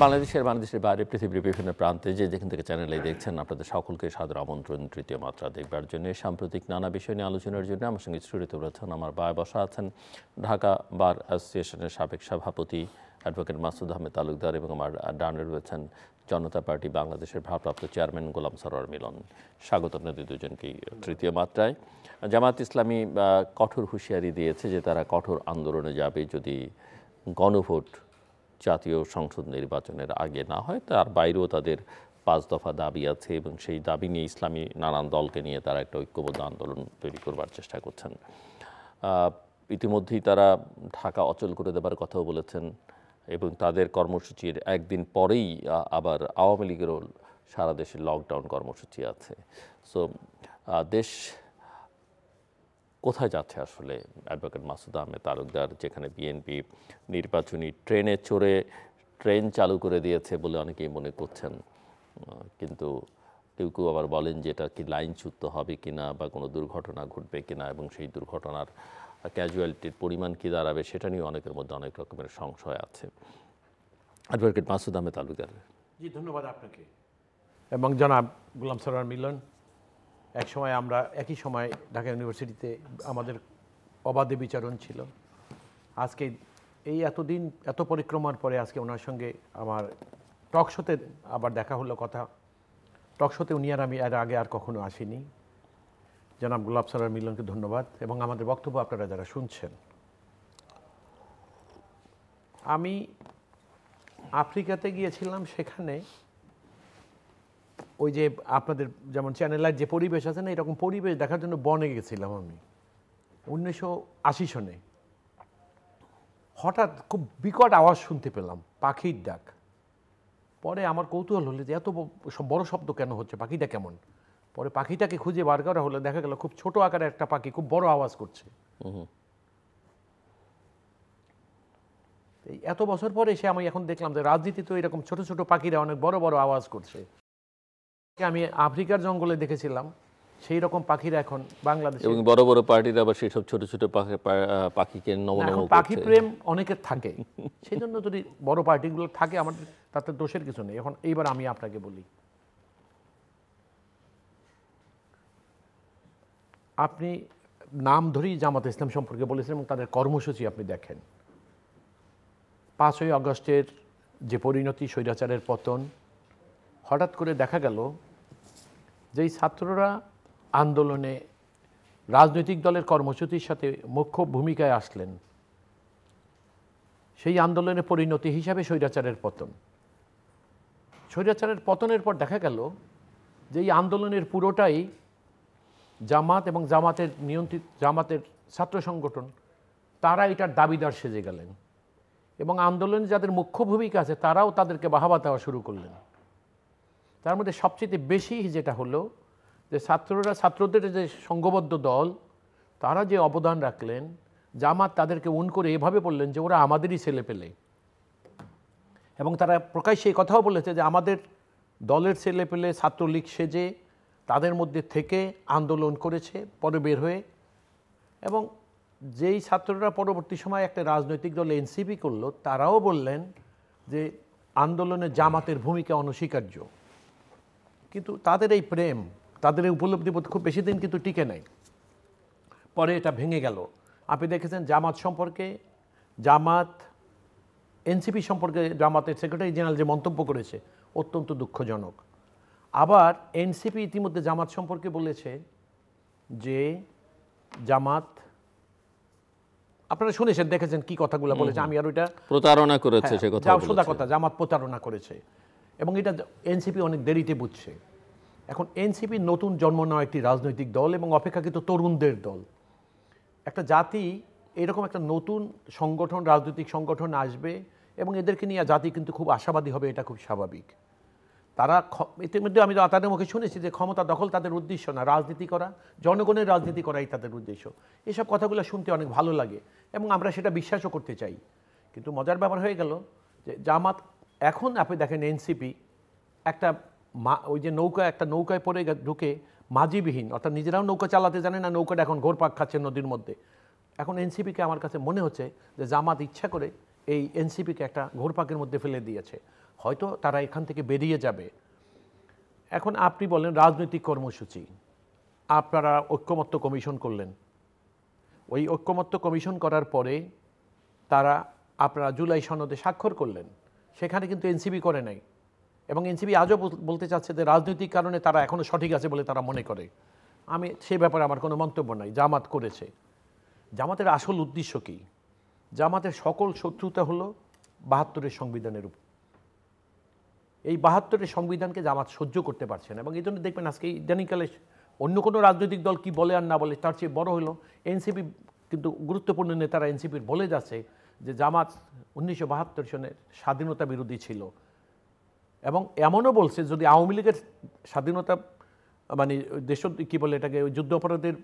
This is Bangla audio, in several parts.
বাংলাদেশের বাইরে পৃথিবীর বিভিন্ন প্রান্তে যেখান থেকে চ্যানেলে দেখছেন আপনাদের সকলকে সাদর আমন্ত্রণ তৃতীয় মাত্রা দেখবার জন্য। সাম্প্রতিক নানা বিষয় নিয়ে আলোচনার জন্য আমার সঙ্গে স্টুডিওতে রয়েছেন আমার বায় বসা আছেন ঢাকা বার অ্যাসোসিয়েশনের সাবেক সভাপতি অ্যাডভোকেট মাসুদ আহমেদ তালুকদার এবং আমার ডানে রয়েছেন জনতা পার্টি বাংলাদেশের ভারপ্রাপ্ত চেয়ারম্যান গোলাম সরোয়ার মিলন। স্বাগত আপনাদের দুজনকেই তৃতীয় মাত্রায়। জামায়াত ইসলামী কঠোর হুঁশিয়ারি দিয়েছে যে তারা কঠোর আন্দোলনে যাবে যদি গণভোট জাতীয় সংসদ নির্বাচনের আগে না হয়। তার বাইরেও তাদের 5 দফা দাবি আছে এবং সেই দাবি নিয়ে ইসলামী নানান দলকে নিয়ে তারা একটা ঐক্যবদ্ধ আন্দোলন তৈরি করবার চেষ্টা করছেন। ইতিমধ্যেই তারা ঢাকা অচল করে দেবার কথাও বলেছেন এবং তাদের কর্মসূচির একদিন পরেই আবার আওয়ামী লীগেরও সারা দেশে লকডাউন কর্মসূচি আছে। সো দেশ কোথায় যাচ্ছে আসলে? অ্যাডভোকেট মাসুদ আহমেদ তালুকদার, যেখানে বিএনপি নির্বাচনী ট্রেনে চড়ে ট্রেন চালু করে দিয়েছে বলে অনেকেই মনে করছেন, কিন্তু কেউ কেউ আবার বলেন যে এটা কি লাইনচ্যুত হবে কিনা বা কোনো দুর্ঘটনা ঘটবে কিনা এবং সেই দুর্ঘটনার ক্যাজুয়ালিটির পরিমাণ কী দাঁড়াবে সেটা নিয়ে অনেকের মধ্যে অনেক রকমের সংশয় আছে। অ্যাডভোকেট মাসুদ আহমেদ তালুকদার। জি, ধন্যবাদ আপনাকে এবং জনাব গোলাম সরোয়ার মিলন। এক সময় আমরা একই সময় ঢাকা ইউনিভার্সিটিতে আমাদের অবাধে বিচরণ ছিল। আজকে এই এতদিন এত পরিক্রমার পরে আজকে ওনার সঙ্গে আমার টক শোতে আবার দেখা হলো কথা। টক শোতে উনি আর আমি এর আগে আর কখনো আসিনি। জনাব গোলাম সরোয়ার মিলনকে ধন্যবাদ এবং আমাদের বক্তব্য আপনারা যারা শুনছেন। আমি আফ্রিকাতে গিয়েছিলাম, সেখানে ওই যে আপনাদের যেমন চ্যানেলের যে পরিবেশ আছে না, এরকম পরিবেশ দেখার জন্য বনে গেছিলাম আমি 1980 সনে। হঠাৎ খুব বিকট আওয়াজ শুনতে পেলাম, পাখির ডাক। পরে আমার কৌতূহল হলো যে এত বড় শব্দ কেন হচ্ছে, পাখিটা কেমন। পরে পাখিটাকে খুঁজে বার করা হলো, দেখা গেল খুব ছোট আকারের একটা পাখি খুব বড় আওয়াজ করছে। এত বছর পরে এসে আমি এখন দেখলাম যে রাজনীতি তো এরকম ছোট ছোট পাখিরা অনেক বড় বড় আওয়াজ করছে। আমি আফ্রিকার জঙ্গলে দেখেছিলাম সেই রকম পাখিরা এখন বাংলাদেশে, এবং বড় বড় পার্টিরা আবার সেসব ছোট ছোট পাখিকে পাখি প্রেম অনেকের থাকে, সেই জন্য যদি বড় পার্টিগুলো থাকে আমাদের তাতে দোষের কিছু নেই। এখন এইবার আমি আপনাকে বলি, আপনি নাম ধরেই জামাত ইসলাম সম্পর্কে বলেছেন এবং তাদের কর্মসূচি আপনি দেখেন। 5ই আগস্টের যে পরিণতি, স্বৈরাচারের পতন, হঠাৎ করে দেখা গেল যেই ছাত্ররা আন্দোলনে রাজনৈতিক দলের কর্মসূচির সাথে মুখ্য ভূমিকায় আসলেন, সেই আন্দোলনের পরিণতি হিসাবে স্বৈরাচারের পতন। স্বৈরাচারের পতনের পর দেখা গেল যে এই আন্দোলনের পুরোটাই জামাত এবং জামাতের নিয়ন্ত্রিত জামাতের ছাত্র সংগঠন, তারা এটার দাবিদার সেজে গেলেন এবং আন্দোলনে যাদের মুখ্য ভূমিকা আছে তারাও তাদেরকে বাহাবা দেওয়া শুরু করলেন। তার মধ্যে সবচেয়ে বেশি যেটা হলো যে ছাত্রদের যে সংঘবদ্ধ দল, তারা যে অবদান রাখলেন, জামাত তাদেরকে করে এভাবে বললেন যে ওরা আমাদেরই ছেলে পেলে, এবং তারা প্রকাশ্যে এই কথাও বলেছে যে আমাদের দলের ছেলে পেলে ছাত্রলীগ সেজে তাদের মধ্যে থেকে আন্দোলন করেছে পরে বের হয়ে। এবং যেই ছাত্ররা পরবর্তী সময় একটা রাজনৈতিক দল এনসিপি করলো, তারাও বললেন যে আন্দোলনে জামাতের ভূমিকা অনস্বীকার্য। কিন্তু তাদের এই প্রেম, তাদের এই উপলব্ধিবোধ খুব বেশি দিন কিন্তু টিকে নাই, পরে এটা ভেঙে গেল। আপনি দেখেছেন জামাত সম্পর্কে, জামাত এনসিপি সম্পর্কে জামাতের সেক্রেটারি জেনারেল যে মন্তব্য করেছে অত্যন্ত দুঃখজনক। আবার এনসিপি ইতিমধ্যে জামাত সম্পর্কে বলেছে যে জামাত, আপনারা শুনেছেন দেখেছেন কি কথাগুলো বলেছে, আমি আর ওইটা প্রতারণা করেছে সে কথা বলেছে, সোজা কথা, জামাত প্রতারণা করেছে এবং এটা এনসিপি অনেক দেরিতে বুঝছে। এখন এনসিপি নতুন জন্ম নেওয়া একটি রাজনৈতিক দল এবং অপেক্ষাকৃত তরুণদের দল। একটা জাতি এরকম একটা নতুন সংগঠন, রাজনৈতিক সংগঠন আসবে এবং এদেরকে নিয়ে জাতি কিন্তু খুব আশাবাদী হবে, এটা খুব স্বাভাবিক। তারা ইতিমধ্যে আমি তাদের মুখে শুনেছি যে ক্ষমতা দখল তাদের উদ্দেশ্য না, রাজনীতি করা, জনগণের রাজনীতি করাই তাদের উদ্দেশ্য। এসব কথাগুলো শুনতে অনেক ভালো লাগে এবং আমরা সেটা বিশ্বাসও করতে চাই। কিন্তু মজার ব্যাপার হয়ে গেল যে জামাত এখন আপনি দেখেন এনসিপি একটা ওই যে একটা নৌকায় পড়ে ঢুকে মাঝিবিহীন, অর্থাৎ নিজেরাও নৌকা চালাতে জানে না, নৌকাটা এখন ঘোরপাক খাচ্ছে নদীর মধ্যে। এখন এনসিপিকে আমার কাছে মনে হচ্ছে যে জামাত ইচ্ছা করে এই এনসিপিকে একটা ঘোরপাকের মধ্যে ফেলে দিয়েছে। হয়তো তারা এখান থেকে বেরিয়ে যাবে। এখন আপনি বলেন রাজনৈতিক কর্মসূচি, আপনারা ঐক্যমত্য কমিশন করলেন, ওই ঐক্যমত্য কমিশন করার পরে তারা আপনারা জুলাই সনদে স্বাক্ষর করলেন, সেখানে কিন্তু এনসিপি করে নাই। এবং এনসিপি আজও বলতে চাচ্ছে যে রাজনৈতিক কারণে তারা এখনও সঠিক আছে বলে তারা মনে করে। আমি সে ব্যাপারে আমার কোনো মন্তব্য নাই। জামাত করেছে। জামাতের আসল উদ্দেশ্য কী? জামাতের সকল শত্রুতা হলো ৭২-এর সংবিধানের উপর। এই ৭২-এর সংবিধানকে জামাত সহ্য করতে পারছে না। এবং এই জন্য দেখবেন আজকে ইদানিংকালে অন্য কোনো রাজনৈতিক দল কি বলে আর না বলে, তার চেয়ে বড় হলো এনসিপি, কিন্তু গুরুত্বপূর্ণ নেতারা এনসিপির বলে যাচ্ছে যে জামাত ১৯৭২ সনের স্বাধীনতা বিরোধী ছিল। এবং এমনও বলছে যদি আওয়ামী লীগের স্বাধীনতা মানে দেশ কী বলে এটাকে যুদ্ধ অপরাধের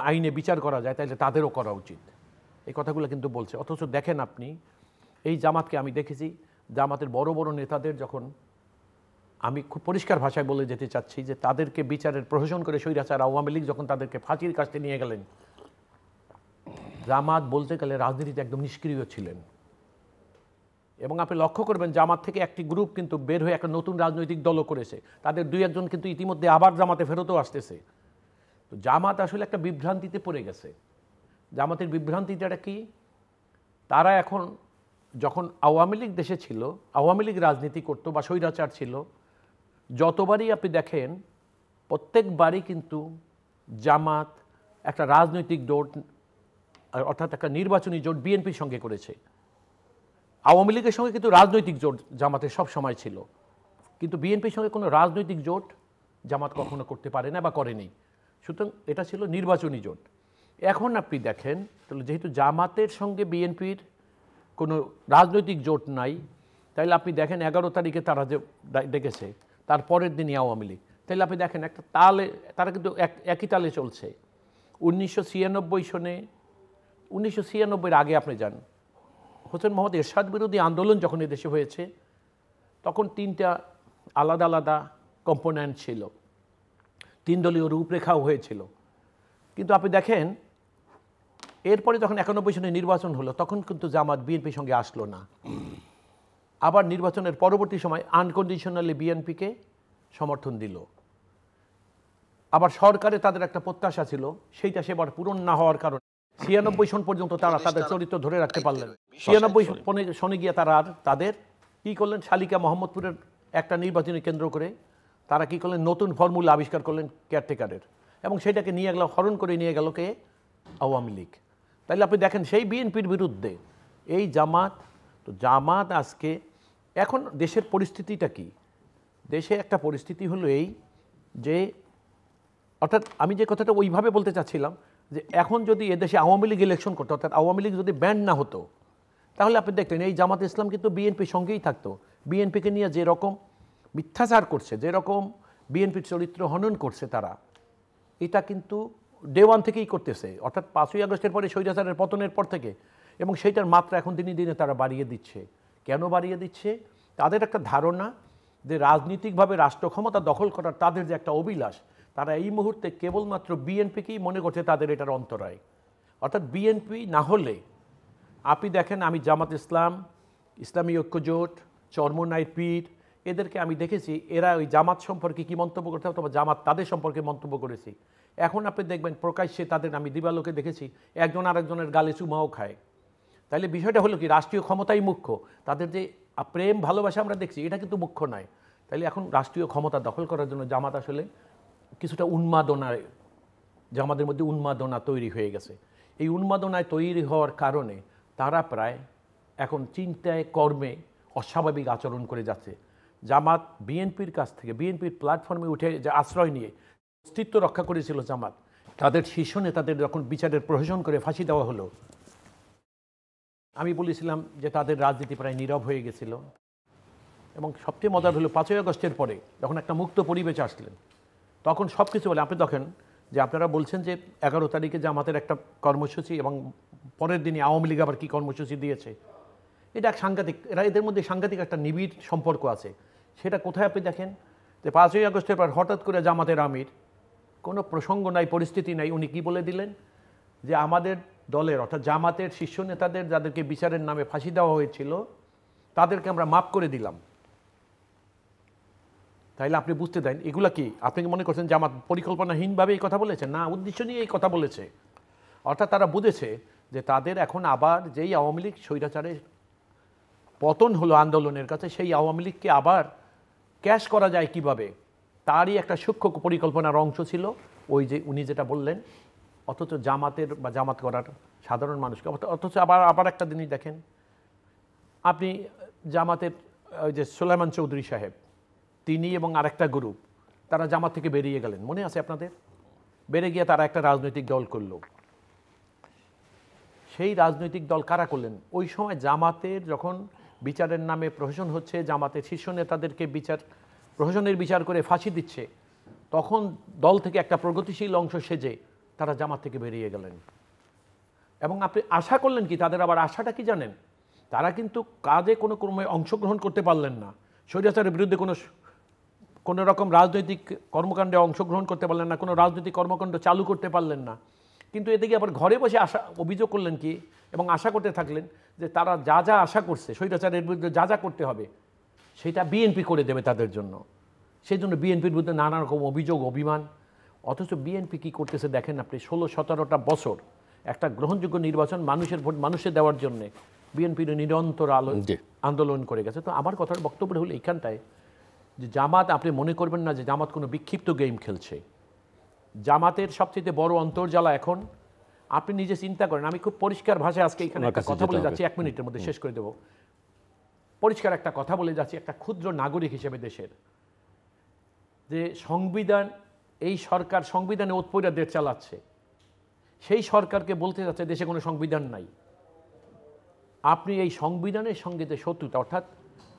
আইনে বিচার করা যায়, তাহলে তাদেরও করা উচিত। এই কথাগুলো কিন্তু বলছে। অথচ দেখেন আপনি এই জামাতকে আমি দেখেছি, জামাতের বড় বড় নেতাদের যখন, আমি খুব পরিষ্কার ভাষায় বলে যেতে চাচ্ছি যে তাদেরকে বিচারের প্রহসন করে স্বৈরাচার আওয়ামী লীগ যখন তাদেরকে ফাঁসির কাছে নিয়ে গেলেন, জামাত বলতে গেলে রাজনীতিতে একদম নিষ্ক্রিয় ছিলেন। এবং আপনি লক্ষ্য করবেন জামাত থেকে একটি গ্রুপ কিন্তু বের হয়ে একটা নতুন রাজনৈতিক দলও করেছে। তাদের দুই একজন কিন্তু ইতিমধ্যে আবার জামাতে ফেরতও আসতেছে। তো জামাত আসলে একটা বিভ্রান্তিতে পড়ে গেছে। জামাতের বিভ্রান্তিটা কি? তারা এখন যখন আওয়ামী লীগ দেশে ছিল, আওয়ামী লীগ রাজনীতি করতো বা স্বৈরাচার ছিল, যতবারই আপনি দেখেন প্রত্যেকবারই কিন্তু জামাত একটা রাজনৈতিক জোট, অর্থাৎ একটা নির্বাচনী জোট বিএনপির সঙ্গে করেছে। আওয়ামী লীগের সঙ্গে কিন্তু রাজনৈতিক জোট জামাতের সব সময় ছিল, কিন্তু বিএনপির সঙ্গে কোনো রাজনৈতিক জোট জামাত কখনো করতে পারে না বা করেনি। সুতরাং এটা ছিল নির্বাচনী জোট। এখন আপনি দেখেন তাহলে যেহেতু জামাতের সঙ্গে বিএনপির কোনো রাজনৈতিক জোট নাই, তাইলে আপনি দেখেন ১১ তারিখে তারা যে ডেকেছে তার পরের দিনই আওয়ামী লীগ, তাহলে আপনি দেখেন একটা তালে তারা কিন্তু একই তালে চলছে। ১৯৯৬ সনে, ১৯৯৬-এর আগে আপনি যান, হোসেন মোহাম্মদ এরশাদ বিরোধী আন্দোলন যখন এদেশে হয়েছে তখন ৩টা আলাদা আলাদা কম্পোনেন্ট ছিল, ৩ দলীয় রূপরেখাও হয়েছিল। কিন্তু আপনি দেখেন এরপরে যখন ৯১ সনে নির্বাচন হলো তখন কিন্তু জামাত বিএনপির সঙ্গে আসলো না। আবার নির্বাচনের পরবর্তী সময় আনকন্ডিশনালি বিএনপিকে সমর্থন দিল। আবার সরকারে তাদের একটা প্রত্যাশা ছিল, সেইটা সেবার পূরণ না হওয়ার কারণে ৯৬ সন পর্যন্ত তারা তাদের চরিত্র ধরে রাখতে পারলেন। ৯৬ সনে গিয়ে তারা আর তাদের কী করলেন, শালিকা মোহাম্মদপুরের একটা নির্বাচনী কেন্দ্র করে তারা কী করলেন, নতুন ফর্মুলা আবিষ্কার করলেন কেয়ারটেকারের, এবং সেটাকে নিয়ে গেল, হরণ করে নিয়ে গেল কে, আওয়ামী লীগ। তাইলে আপনি দেখেন সেই বিএনপির বিরুদ্ধে এই জামাত। তো জামাত আজকে এখন দেশের পরিস্থিতিটা কি? দেশে একটা পরিস্থিতি হলো এই যে, অর্থাৎ আমি যে কথাটা ওইভাবে বলতে চাচ্ছিলাম যে এখন যদি এদেশে আওয়ামী লীগ ইলেকশন করতো, অর্থাৎ আওয়ামী লীগ যদি ব্যান্ড না হতো, তাহলে আপনি দেখতেন এই জামাত ইসলাম কিন্তু বিএনপির সঙ্গেই থাকতো। বিএনপিকে নিয়ে যেরকম মিথ্যাচার করছে, যেরকম বিএনপির চরিত্র হনন করছে তারা, এটা কিন্তু ডে ওয়ান থেকেই করতেছে, অর্থাৎ ৫ই আগস্টের পরে স্বৈরাচারের পতনের পর থেকে। এবং সেইটার মাত্রা এখন দিনে দিনে তারা বাড়িয়ে দিচ্ছে। কেন বাড়িয়ে দিচ্ছে? তাদের একটা ধারণা যে রাজনীতিকভাবে রাষ্ট্র ক্ষমতা দখল করার তাদের যে একটা অভিলাষ, তারা এই মুহূর্তে কেবলমাত্র বিএনপিকেই মনে করছে তাদের এটার অন্তরায়। অর্থাৎ বিএনপি না হলে আপনি দেখেন, আমি জামাত ইসলাম, ইসলামী ঐক্যজোট, চরমোনাই পীর, এদেরকে আমি দেখেছি এরা ওই জামাত সম্পর্কে কী মন্তব্য করতে হবে, জামাত তাদের সম্পর্কে মন্তব্য করেছি। এখন আপনি দেখবেন প্রকাশ্যে তাদের, আমি দিবালোকে দেখেছি একজন আরেকজনের গালে চুমাও খায়। তাইলে বিষয়টা হলো কি, রাষ্ট্রীয় ক্ষমতাই মুখ্য। তাদের যে প্রেম ভালোবাসা আমরা দেখছি এটা কিন্তু মুখ্য নয়। তাইলে এখন রাষ্ট্রীয় ক্ষমতা দখল করার জন্য জামাত আসলে কিছুটা উন্মাদনায়, জামাতের মধ্যে উন্মাদনা তৈরি হয়ে গেছে। এই উন্মাদনায় তৈরি হওয়ার কারণে তারা প্রায় এখন চিন্তায় কর্মে অস্বাভাবিক আচরণ করে যাচ্ছে। জামাত বিএনপির কাছ থেকে, বিএনপির প্ল্যাটফর্মে উঠে যে আশ্রয় নিয়ে অস্তিত্ব রক্ষা করেছিল জামাত, তাদের শীর্ষ নেতাদের যখন বিচারের প্রহসন করে ফাঁসি দেওয়া হলো, আমি বলেছিলাম যে তাদের রাজনীতি প্রায় নীরব হয়ে গেছিল। এবং সবচেয়ে মজার হলো ৫ই আগস্টের পরে যখন একটা মুক্ত পরিবেশ আসলেন, তখন সব কিছু বলে। আপনি দেখেন যে আপনারা বলছেন যে ১১ তারিখে জামাতের একটা কর্মসূচি এবং পরের দিনই আওয়ামী লীগ আবার কী কর্মসূচি দিয়েছে, এটা এক সাংঘাতিক, এদের মধ্যে সাংঘাতিক একটা নিবিড় সম্পর্ক আছে। সেটা কোথায় আপনি দেখেন যে ৫ই আগস্টের পর হঠাৎ করে জামাতের আমির, কোনো প্রসঙ্গ নাই, পরিস্থিতি নাই, উনি কি বলে দিলেন যে আমাদের দলের অর্থাৎ জামাতের শীর্ষ নেতাদের যাদেরকে বিচারের নামে ফাঁসি দেওয়া হয়েছিল তাদেরকে আমরা মাফ করে দিলাম। তাইলে আপনি বুঝতে দেন এগুলা কি? আপনি কি মনে করছেন জামাত পরিকল্পনাহীনভাবে এই কথা বলেছে? না, উদ্দেশ্য নিয়ে এই কথা বলেছে। অর্থাৎ তারা বুঝেছে যে তাদের এখন আবার যেই আওয়ামী লীগ স্বৈরাচারের পতন হলো আন্দোলনের কাছে, সেই আওয়ামী লীগকে আবার ক্যাশ করা যায় কিভাবে, তারই একটা সূক্ষ্ম পরিকল্পনার অংশ ছিল ওই যে উনি যেটা বললেন। অথচ জামাতের বা জামাত করার সাধারণ মানুষকে, অথচ আবার একটা জিনিস দেখেন আপনি, জামাতের ওই যে সুলাইমান চৌধুরী সাহেব, তিনি এবং আরেকটা গ্রুপ তারা জামাত থেকে বেরিয়ে গেলেন, মনে আছে আপনাদের? বেরিয়ে গিয়ে তারা একটা রাজনৈতিক দল করলো। সেই রাজনৈতিক দল কারা করলেন? ওই সময় জামাতের যখন বিচারের নামে প্রহসন হচ্ছে, জামাতের শীর্ষ নেতাদেরকে প্রহসনের বিচার করে ফাঁসি দিচ্ছে, তখন দল থেকে একটা প্রগতিশীল অংশ সেজে তারা জামাত থেকে বেরিয়ে গেলেন। এবং আপনি আশা করলেন কি? তাদের আবার আশাটা কি জানেন? তারা কিন্তু কাজে কোনো ক্রমে অংশগ্রহণ করতে পারলেন না, স্বৈরাচারের বিরুদ্ধে কোনো রকম রাজনৈতিক কর্মকাণ্ডে অংশগ্রহণ করতে পারলেন না, কোনো রাজনৈতিক কর্মকাণ্ড চালু করতে পারলেন না। কিন্তু এদিকে আবার ঘরে বসে অভিযোগ করলেন কি এবং আশা করতে থাকলেন যে তারা যা যা আশা করছে স্বৈরাচারের বিরুদ্ধে যা যা করতে হবে সেটা বিএনপি করে দেবে তাদের জন্য। সেই জন্য বিএনপির বিরুদ্ধে নানা রকম অভিযোগ, অভিমান। অথচ বিএনপি কী করতেছে দেখেন আপনি, 16-17টা বছর একটা গ্রহণযোগ্য নির্বাচন, মানুষের ভোট মানুষে দেওয়ার জন্যে বিএনপির নিরন্তর আন্দোলন করে গেছে। তো আমার কথার বক্তব্য হলো এইখানটায় যে জামাত, আপনি মনে করবেন না যে জামাত কোনো বিক্ষিপ্ত গেম খেলছে। জামাতের সবচেয়ে বড় অন্তর্জালা এখন, আপনি নিজে চিন্তা করেন। আমি খুব পরিষ্কার ভাষায় আজকে এখানে একটা কথা বলে যাচ্ছি, 1 মিনিটের মধ্যে শেষ করে দেব। পরিষ্কার একটা কথা বলে যাচ্ছি একটা ক্ষুদ্র নাগরিক হিসেবে দেশের, যে সংবিধান, এই সরকার সংবিধানে ওতপৈরা দেশ চালাচ্ছে, সেই সরকারকে বলতে যাচ্ছে দেশে কোনো সংবিধান নাই। আপনি এই সংবিধানের সঙ্গে যে শত্রুতা, অর্থাৎ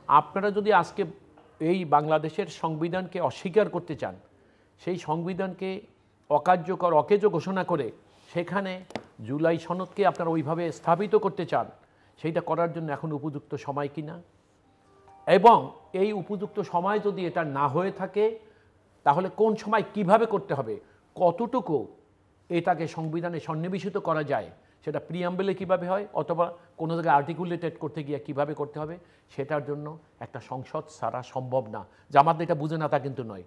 আপনারা যদি আজকে এই বাংলাদেশের সংবিধানকে অস্বীকার করতে চান, সেই সংবিধানকে অকার্যকর, অকেজ ঘোষণা করে সেখানে জুলাই সনদকে আপনারা ওইভাবে স্থাপিত করতে চান, সেইটা করার জন্য এখন উপযুক্ত সময় কিনা? এবং এই উপযুক্ত সময় যদি এটা না হয়ে থাকে, তাহলে কোন সময় কিভাবে করতে হবে, কতটুকু এটাকে সংবিধানে সন্নিবেশিত করা যায়, সেটা প্রিয়াম্বেলে কিভাবে হয়, অথবা কোনো জায়গায় আর্টিকুলেটেড করতে গিয়ে কিভাবে করতে হবে, সেটার জন্য একটা সংসদ ছাড়া সম্ভব না। জামাত এটা বুঝে না তা কিন্তু নয়,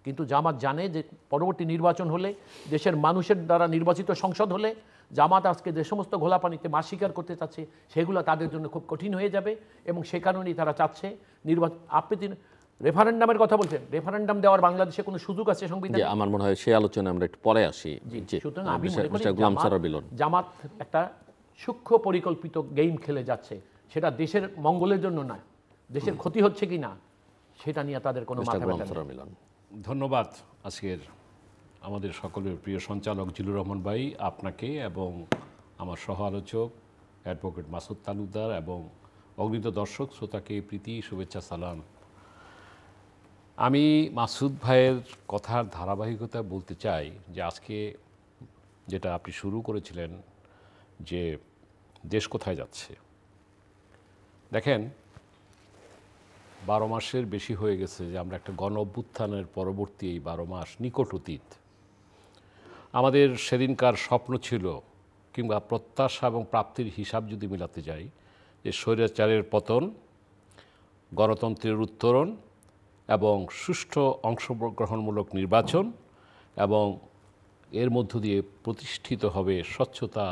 কিন্তু জামাত জানে যে পরবর্তী নির্বাচন হলে, দেশের মানুষের দ্বারা নির্বাচিত সংসদ হলে, জামাত আজকে যে সমস্ত ঘোলাপানিতে মাছ শিকার করতে চাচ্ছে সেগুলো তাদের জন্য খুব কঠিন হয়ে যাবে। এবং সে কারণেই তারা চাচ্ছে নির্বাচন। আপনি রেফারেন্ডামের কথা বলছেন, রেফারেন্ডাম দেওয়ার বাংলাদেশে কোনো সুযোগ আছে সংবিধানে? আমার মনে হয় সেই আলোচনা আমরা একটু পরে আসি। সুতরাং আমি মনে করি জামাত একটা সূক্ষ্ম পরিকল্পিত গেম খেলে যাচ্ছে, সেটা দেশের মঙ্গলের জন্য নয়, দেশের ক্ষতি হচ্ছে কি না সেটা নিয়ে তাদের কোনো মাথা ব্যথা নেই। ধন্যবাদ আজকের আমাদের সকলের প্রিয় সঞ্চালক জিলুর রহমান ভাই, আপনাকে এবং আমার সহ আলোচক অ্যাডভোকেট মাসুদ তালুকদার এবং অগণিত দর্শক শ্রোতাকে প্রীতি, শুভেচ্ছা, সালাম। আমি মাসুদ ভাইয়ের কথার ধারাবাহিকতা বলতে চাই যে আজকে যেটা আপনি শুরু করেছিলেন যে দেশ কোথায় যাচ্ছে, দেখেন 12 মাসের বেশি হয়ে গেছে যে আমরা একটা গণ অভ্যুত্থানের পরবর্তী এই 12 মাস নিকট অতীত। আমাদের সেদিনকার স্বপ্ন ছিল কিংবা প্রত্যাশা এবং প্রাপ্তির হিসাব যদি মিলাতে যাই, যে স্বৈরাচারের পতন, গণতন্ত্রের উত্তরণ এবং সুষ্ঠু অংশগ্রহণমূলক নির্বাচন, এবং এর মধ্য দিয়ে প্রতিষ্ঠিত হবে স্বচ্ছতা,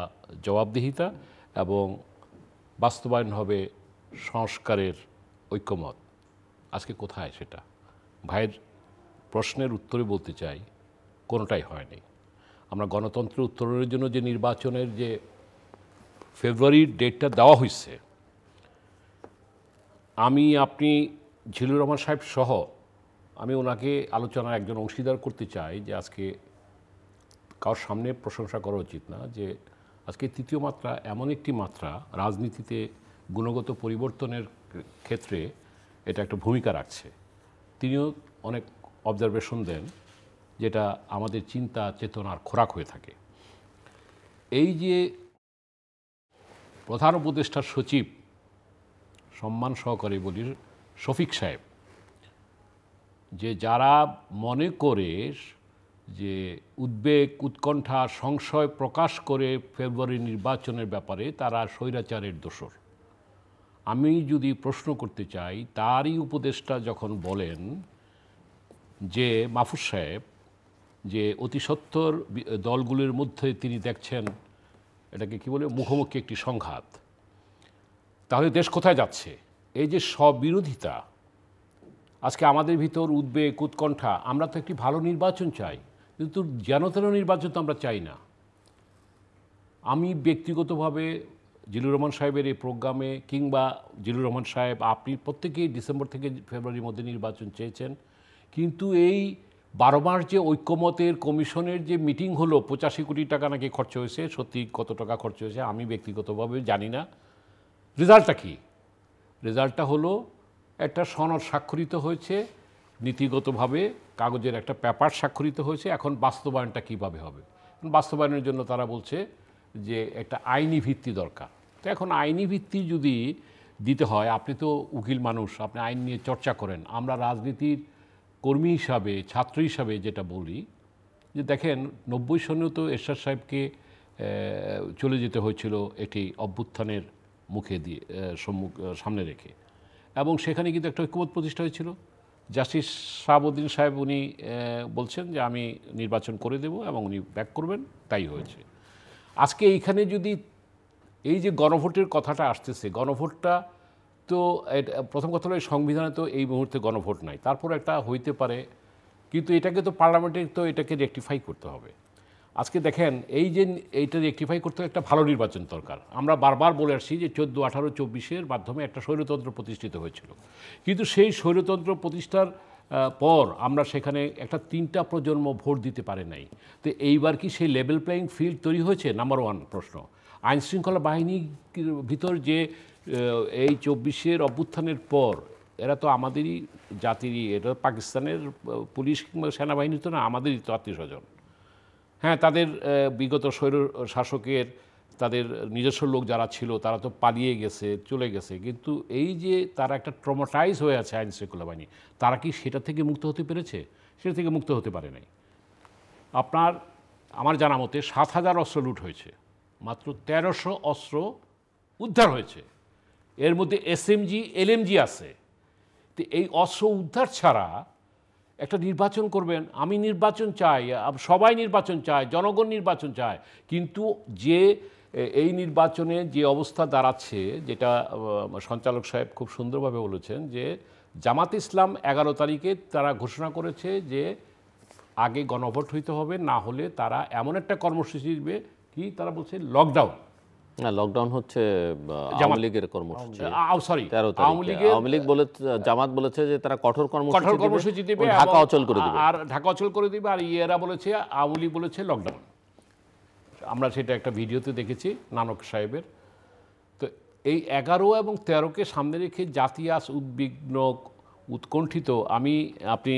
জবাবদিহিতা এবং বাস্তবায়ন হবে সংস্কারের ঐক্যমত। আজকে কোথায় সেটা? ভাইয়ের প্রশ্নের উত্তরে বলতে চাই কোনোটাই হয়নি। আমরা গণতন্ত্রের উত্তরণের জন্য যে নির্বাচনের যে ফেব্রুয়ারির ডেটটা দেওয়া হয়েছে, আপনি জিলুর রহমান সাহেব সহ আমি ওনাকে আলোচনার একজন অংশীদার করতে চাই যে আজকে কারোর সামনে প্রশংসা করা উচিত না, যে আজকে তৃতীয় মাত্রা এমন একটি মাত্রা রাজনীতিতে গুণগত পরিবর্তনের ক্ষেত্রে এটা একটা ভূমিকা রাখছে। তিনিও অনেক অবজারভেশন দেন যেটা আমাদের চিন্তা চেতনার খোরাক হয়ে থাকে। এই যে প্রধান উপদেষ্টার সচিব, সম্মান সহকারে বলি শফিক সাহেব, যে যারা মনে করে যে উদ্বেগ, উৎকণ্ঠা, সংশয় প্রকাশ করে ফেব্রুয়ারি নির্বাচনের ব্যাপারে তারা স্বৈরাচারের দোসর। আমি যদি প্রশ্ন করতে চাই, তারই উপদেষ্টা যখন বলেন যে মাহফুজ সাহেব যে অতি সত্বর দলগুলির মধ্যে তিনি দেখছেন এটাকে কি বলে মুখোমুখি একটি সংঘাত, তাহলে দেশ কোথায় যাচ্ছে? এই যে স্ববিরোধিতা, আজকে আমাদের ভিতর উদ্বেগ, উৎকণ্ঠা, আমরা তো একটি ভালো নির্বাচন চাই, কিন্তু যেন তেন নির্বাচন তো আমরা চাই না। আমি ব্যক্তিগতভাবে জিলুর রহমান সাহেবের এই প্রোগ্রামে, কিংবা জিলুর রহমান সাহেব আপনি প্রত্যেকেই ডিসেম্বর থেকে ফেব্রুয়ারির মধ্যে নির্বাচন চেয়েছেন, কিন্তু এই 12 মাস যে ঐক্যমতের কমিশনের যে মিটিং হলো, 85 কোটি টাকা নাকি খরচ হয়েছে, সত্যি কত টাকা খরচ হয়েছে আমি ব্যক্তিগতভাবে জানি না। রেজাল্টটা কি? রেজাল্টটা হলো একটা সনদ স্বাক্ষরিত হয়েছে, নীতিগতভাবে কাগজের একটা পেপার স্বাক্ষরিত হয়েছে। এখন বাস্তবায়নটা কিভাবে হবে? বাস্তবায়নের জন্য তারা বলছে যে একটা আইনি ভিত্তি দরকার। তো এখন আইনি ভিত্তি যদি দিতে হয়, আপনি তো উকিল মানুষ, আপনি আইন নিয়ে চর্চা করেন। আমরা রাজনীতির কর্মী হিসাবে, ছাত্র হিসাবে যেটা বলি যে দেখেন 90 সনেও তো এরশাদ সাহেবকে চলে যেতে হয়েছিল একটি অভ্যুত্থানের মুখে দিয়ে সামনে রেখে, এবং সেখানে কিন্তু একটা ঐক্যমত প্রতিষ্ঠা হয়েছিল। জাস্টিস শাহাবুদ্দিন সাহেব উনি বলছেন যে আমি নির্বাচন করে দেব এবং উনি ব্যাক করবেন, তাই হয়েছে। আজকে এইখানে যদি এই যে গণভোটের কথাটা আসতেছে, গণভোটটা তো প্রথম কথা হলো সংবিধানে তো এই মুহূর্তে গণভোট নাই, তারপর একটা হইতে পারে, কিন্তু এটাকে তো পার্লামেন্টে তো এটাকে রেকটিফাই করতে হবে। আজকে দেখেন এই যে এইটা রেকটিফাই করতে একটা ভালো নির্বাচন দরকার। আমরা বারবার বলে আসছি যে 14, 18, 24-এর মাধ্যমে একটা স্বৈরতন্ত্র প্রতিষ্ঠিত হয়েছিল, কিন্তু সেই স্বৈরতন্ত্র প্রতিষ্ঠার পর আমরা সেখানে একটা 3টা প্রজন্ম ভোট দিতে পারে নাই। তো এইবার কি সেই লেভেল প্লেয়িং ফিল্ড তৈরি হয়েছে? নাম্বার 1 প্রশ্ন। আইনশৃঙ্খলা বাহিনীর ভিতর যে এই 24-এর অভ্যুত্থানের পর এরা তো আমাদেরই জাতিরই, এটা পাকিস্তানের পুলিশ কিংবা সেনাবাহিনী তো না, আমাদেরই তো আত্মীয় স্বজন। হ্যাঁ, তাদের বিগত স্বৈর শাসকের তাদের নিজস্ব লোক যারা ছিল তারা তো পালিয়ে গেছে, চলে গেছে, কিন্তু এই যে তারা একটা ট্রমাটাইজ হয়ে আছে আইনশৃঙ্খলা বাহিনী, তারা কি সেটা থেকে মুক্ত হতে পেরেছে? সেটা থেকে মুক্ত হতে পারে নাই। আমার জানা মতে 7,000 অস্ত্র লুট হয়েছে, মাত্র 1300 অস্ত্র উদ্ধার হয়েছে, এর মধ্যে SMG, LMG আছে। তো এই অস্ত্র উদ্ধার ছাড়া একটা নির্বাচন করবেন? আমি নির্বাচন চাই, সবাই নির্বাচন চায়, জনগণ নির্বাচন চায়, কিন্তু যে এই নির্বাচনে যে অবস্থা দাঁড়াচ্ছে, যেটা সঞ্চালক সাহেব খুব সুন্দরভাবে বলেছেন যে জামাত ইসলাম 11 তারিখে তারা ঘোষণা করেছে যে আগে গণভোট হইতে হবে, না হলে তারা এমন একটা কর্মসূচি দিবে, কি তারা বলছে লকডাউন। না, লকডাউন হচ্ছে আওয়ামী লীগের কর্মসূচি। সরি, 13 তারিখে আওয়ামী লীগ বলে, জামাত বলেছে যে তারা কঠোর কর্মসূচি দিবে, ঢাকা অচল করে দিবে, আর ঢাকা অচল করে দিবে। আর ইয়েরা বলেছে, আওয়ামী লীগ বলেছে লকডাউন। আমরা সেটা একটা ভিডিওতে দেখেছি নানক সাহেবের। তো এই 11 এবং 13কে সামনে রেখে জাতি আজ উদ্বিগ্ন, উৎকণ্ঠিত। আপনি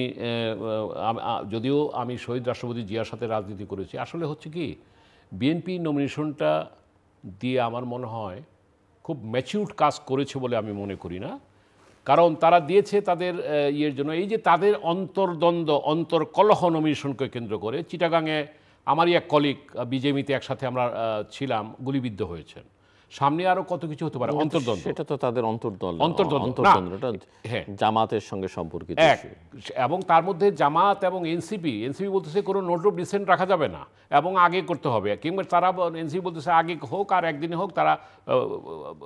যদিও আমি শহীদ রাষ্ট্রপতি জিয়ার সাথে রাজনীতি করেছি, আসলে হচ্ছে কি বিএনপি নমিনেশনটা দিয়ে আমার মনে হয় খুব ম্যাচিউরড কাজ করেছে বলে আমি মনে করি না। কারণ তারা দিয়েছে তাদের ইয়ের জন্য, এই যে তাদের অন্তর্দ্বন্দ্ব, অন্তর্কলহ নমিনেশনকে কেন্দ্র করে। চিটাগাংয়ে আমারই এক কলিগ, বিজেপিতে একসাথে আমরা ছিলাম, গুলিবিদ্ধ হয়েছেন। সামনে আরো কত কিছু হতে পারে অন্তর্দ্বন্দ্ব। সেটা তো তাদের অন্তর্দ্বন্দ্বটা জামাতের সঙ্গে সম্পর্কিত, এবং তার মধ্যে জামাত এবং এনসিপি বলতেছে কোনো নোট অফ ডিসেন্ট রাখা যাবে না এবং আগে করতে হবে, কিংবা তারা এনসিপি বলতেছে আগে হোক আর একদিনে হোক, তারা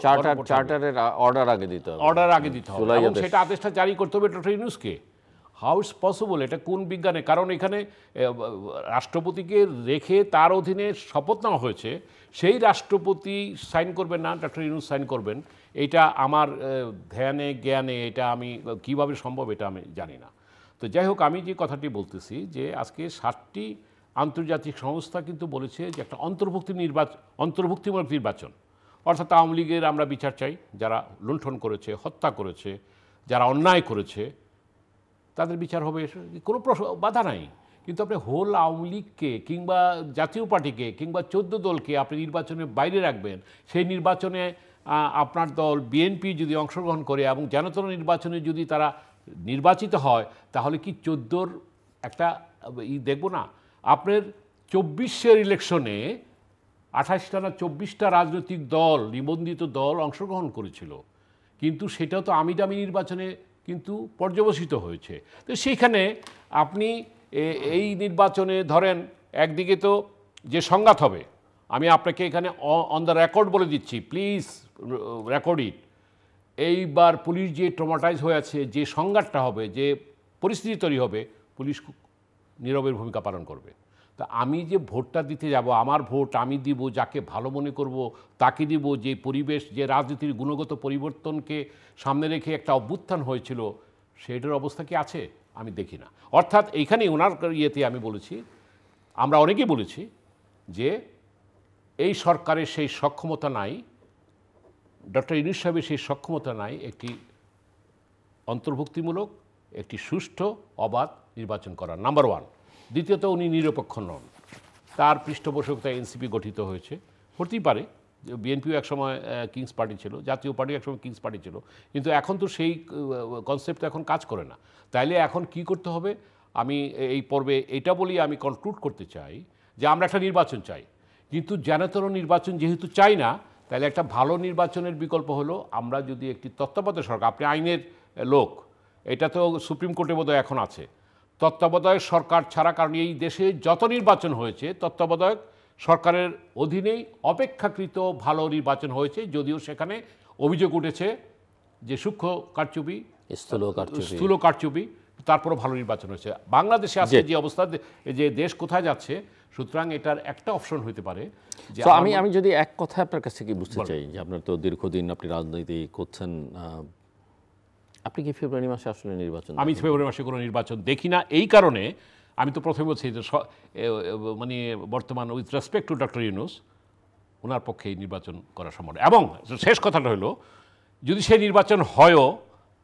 চার্টারের অর্ডার আগে দিতে হবে, এবং সেটা আদেশটা জারি করতে হবে ডক্টর ইউনূসকে। How is possible? এটা কোন বিজ্ঞানে? কারণ এখানে রাষ্ট্রপতিকে রেখে তার অধীনে শপথ নেওয়া হয়েছে, সেই রাষ্ট্রপতি সাইন করবেন না, ডক্টর ইউনূস সাইন করবেন। এটা আমার ধ্যানে জ্ঞানে এটা আমি কিভাবে সম্ভব এটা আমি জানি না। তো যাই হোক, আমি যে কথাটি বলতেছি যে আজকে 7টি আন্তর্জাতিক সংস্থা কিন্তু বলেছে যে একটা অন্তর্ভুক্তিমূলক নির্বাচন, অর্থাৎ আওয়ামী লীগের আমরা বিচার চাই, যারা লুণ্ঠন করেছে, হত্যা করেছে, যারা অন্যায় করেছে, তাদের বিচার হবে, কোনো বাধা নাই। কিন্তু আপনি হোল আওয়ামী লীগকে কিংবা জাতীয় পার্টিকে কিংবা 14 দলকে আপনি নির্বাচনের বাইরে রাখবেন। সেই নির্বাচনে আপনার দল বিএনপি যদি অংশগ্রহণ করে এবং জনতন নির্বাচনে যদি তারা নির্বাচিত হয়, তাহলে কি 14-র একটা দেখব না? আপনার 24-এর ইলেকশনে 28টা না 24টা রাজনৈতিক দল, নিবন্ধিত দল অংশগ্রহণ করেছিল, কিন্তু সেটাও তো আমি দামি নির্বাচনে কিন্তু পর্যবসিত হয়েছে। তো সেইখানে আপনি এই নির্বাচনে ধরেন একদিকে তো যে সংঘাত হবে, আমি আপনাকে এখানে অন দ্য রেকর্ড বলে দিচ্ছি, প্লিজ রেকর্ড ইট, এইবার পুলিশ যে ট্রমাটাইজ হয়ে আছে, যে সংঘাতটা হবে, যে পরিস্থিতি তৈরি হবে, পুলিশ নীরবের ভূমিকা পালন করবে। তা আমি যে ভোটটা দিতে যাব, আমার ভোট আমি দিব, যাকে ভালো মনে করব তাকে দিব, যে পরিবেশ, যে রাজনীতির গুণগত পরিবর্তনকে সামনে রেখে একটা অভ্যুত্থান হয়েছিল, সেটার অবস্থা কি আছে? আমি দেখি না। অর্থাৎ এইখানে ওনার ইয়েতে আমি বলেছি, আমরা অনেকেই বলেছি যে এই সরকারের সেই সক্ষমতা নাই, ডক্টর ইউনূস সাহেবের সেই সক্ষমতা নাই একটি অন্তর্ভুক্তিমূলক, একটি সুষ্ঠু অবাধ নির্বাচন করার, নাম্বার ওয়ান। দ্বিতীয়ত, উনি নিরপেক্ষ নন। তার পৃষ্ঠপোষকতায় এনসিপি গঠিত হয়েছে, হতেই পারে বিএনপিও একসময় কিংস পার্টি ছিল, জাতীয় পার্টি একসময় কিংস পার্টি ছিল, কিন্তু এখন তো সেই কনসেপ্ট এখন কাজ করে না। তাইলে এখন কি করতে হবে? আমি এই পর্বে এটা বলি, আমি কনক্লুড করতে চাই যে আমরা একটা নির্বাচন চাই, কিন্তু যেনতর নির্বাচন যেহেতু চাই না, তাহলে একটা ভালো নির্বাচনের বিকল্প হলো আমরা যদি একটি তত্ত্বাবধায়ক সরকার, আপনি আইনের লোক, এটা তো সুপ্রিম কোর্টে বোধহয় এখন আছে, তত্ত্বাবধায়ক সরকার ছাড়া, কারণ এই দেশে যত নির্বাচন হয়েছে তত্ত্বাবধায়ক সরকারের অধীনেই অপেক্ষাকৃত ভালো নির্বাচন হয়েছে, যদিও সেখানে অভিযোগ উঠেছে যে সূক্ষ্ম কারচুপি, স্থূল কারচুপি, তারপরও ভালো নির্বাচন হয়েছে। বাংলাদেশে আজকে যে অবস্থা, যে দেশ কোথায় যাচ্ছে, সুতরাং এটার একটা অপশন হতে পারে যে আমি যদি এক কথা আপনার কাছ থেকে বুঝতে চাই যে আপনার তো দীর্ঘদিন আপনি রাজনীতি করছেন, আপনি কি ফেব্রুয়ারি মাসে আসলে নির্বাচন? আমি ফেব্রুয়ারি মাসে কোনো নির্বাচন দেখি না। এই কারণে আমি তো প্রথমে বলছি যে মানে বর্তমান with respect to doctor Yunus, ওনার পক্ষে এই নির্বাচন করা সম্ভব। এবং শেষ কথাটা হলো, যদি সেই নির্বাচন হয়ও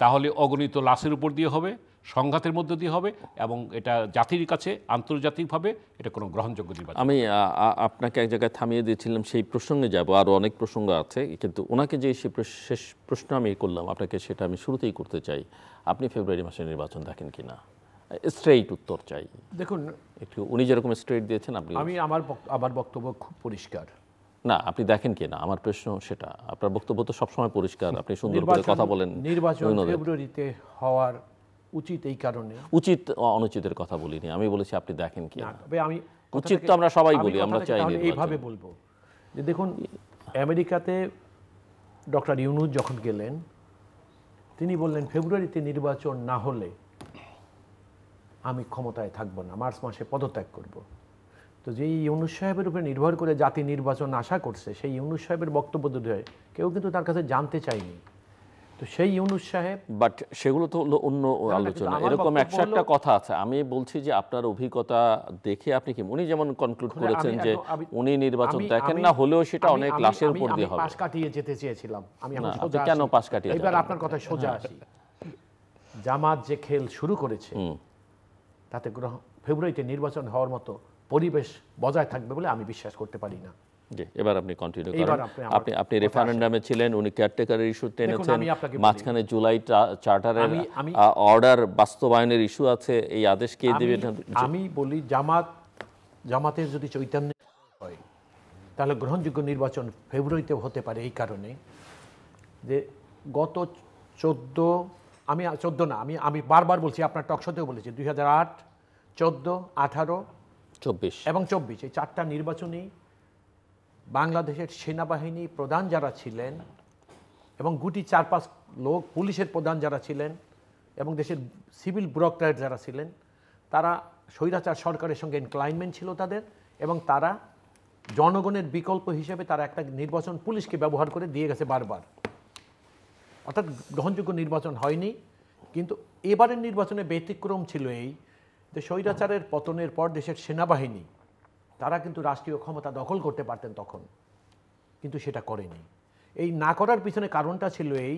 তাহলে অগণিত লাশের উপর দিয়ে হবে, সংঘাতের মধ্য দিয়ে হবে, এবং এটা জাতির কাছে আন্তর্জাতিকভাবে এটা কোনো গ্রহণযোগ্য নির্বাচন। আমি আপনাকে এক জায়গায় থামিয়ে দিয়েছিলাম, সেই প্রসঙ্গে যাব, আরও অনেক প্রসঙ্গ আছে, কিন্তু ওনাকে যে শেষ প্রশ্ন আমি করলাম আপনাকে, সেটা আমি শুরুতেই করতে চাই। আপনি ফেব্রুয়ারি মাসে নির্বাচন দেখেন কিনা? স্ট্রেইট উত্তর চাই। দেখুন, একটু উনি যেরকম স্ট্রেইট দিয়েছেন, আপনি আমার বক্তব্য খুব পরিষ্কার। না, আপনি দেখেন কিনা আমার প্রশ্ন সেটা। আপনার বক্তব্য তো সবসময় পরিষ্কার, আপনি সুন্দর করে কথা বলেন। নির্বাচন ফেব্রুয়ারিতে হওয়ার উচিত, এই কারণে উচিত অনুচিতের কথা বলিনি, আমি বলেছি আপনি দেখেন কিনা। আমি উচিত তো আমরা সবাই বলি, আমরা চাই এইভাবে বলবো যে দেখুন, আমেরিকাতে ডক্টর ইউনূস যখন গেলেন, তিনি বললেন ফেব্রুয়ারিতে নির্বাচন না হলে আমি ক্ষমতায় থাকবো না, মার্চ মাসে পদত্যাগ করব। তো যেই ইউনূস সাহেবের উপরে নির্ভর করে জাতি নির্বাচন আশা করছে, সেই ইউনূস সাহেবের বক্তব্য ধরে কেউ কিন্তু তার কাছে জানতে চায়নি। তো সেই ইউনূস সাহেব, বাট সেগুলো তো হলো অন্য আলোচনা। এরকম একটা কথা আছে, আমি বলছি যে আপনার অভিজ্ঞতা দেখে আপনি কি, উনি যেমন কনক্লুড করেছেন যে উনি নির্বাচন দেখেন না, হলেও সেটা অনেক লাশের উপর দিয়ে হবে। পাশ কাটিয়ে যেতে চেয়েছিলাম আমি, কেন পাশ কাটিয়ে? এবার আপনার কথা সোজা আসি। জামাত যে খেল শুরু করেছে, তাতে ফেব্রুয়ারিতে নির্বাচন হওয়ার মতো পরিবেশ বজায় থাকবে বলে আমি বিশ্বাস করতে পারি না। এবার আপনি কন্টিনিউ করেন। আপনি রেফারেন্ডামে ছিলেন, উনি কেয়ারটেকারের ইস্যু টেনেছেন, মাঝখানে জুলাই চার্টারের অর্ডার বাস্তবায়নের ইস্যু আছে, এই আদেশ কে দেবে? আমি বলি, জামাতের যদি চৈতন্য হয় তাহলে গ্রহণযোগ্য নির্বাচন ফেব্রুয়ারিতে হতে পারে, এই কারণে যে গত 14 না, আমি বারবার বলছি, আপনার টকশোতেও বলেছি, 2008, 14, 18, 24 এবং 24, এই 4টা নির্বাচনেই বাংলাদেশের সেনাবাহিনী প্রধান যারা ছিলেন এবং গুটি 4-5 লোক পুলিশের প্রধান যারা ছিলেন এবং দেশের সিভিল ব্যুরোক্র্যাট যারা ছিলেন, তারা স্বৈরাচার সরকারের সঙ্গে ইনক্লাইনমেন্ট ছিল তাদের, এবং তারা জনগণের বিকল্প হিসেবে তারা একটা নির্বাচন পুলিশকে ব্যবহার করে দিয়ে গেছে বারবার। অর্থাৎ গ্রহণযোগ্য নির্বাচন হয়নি। কিন্তু এবারের নির্বাচনে ব্যতিক্রম ছিল এই যে স্বৈরাচারের পতনের পর দেশের সেনাবাহিনী তারা কিন্তু রাষ্ট্রীয় ক্ষমতা দখল করতে পারতেন তখন, কিন্তু সেটা করেনি। এই না করার পিছনে কারণটা ছিল এই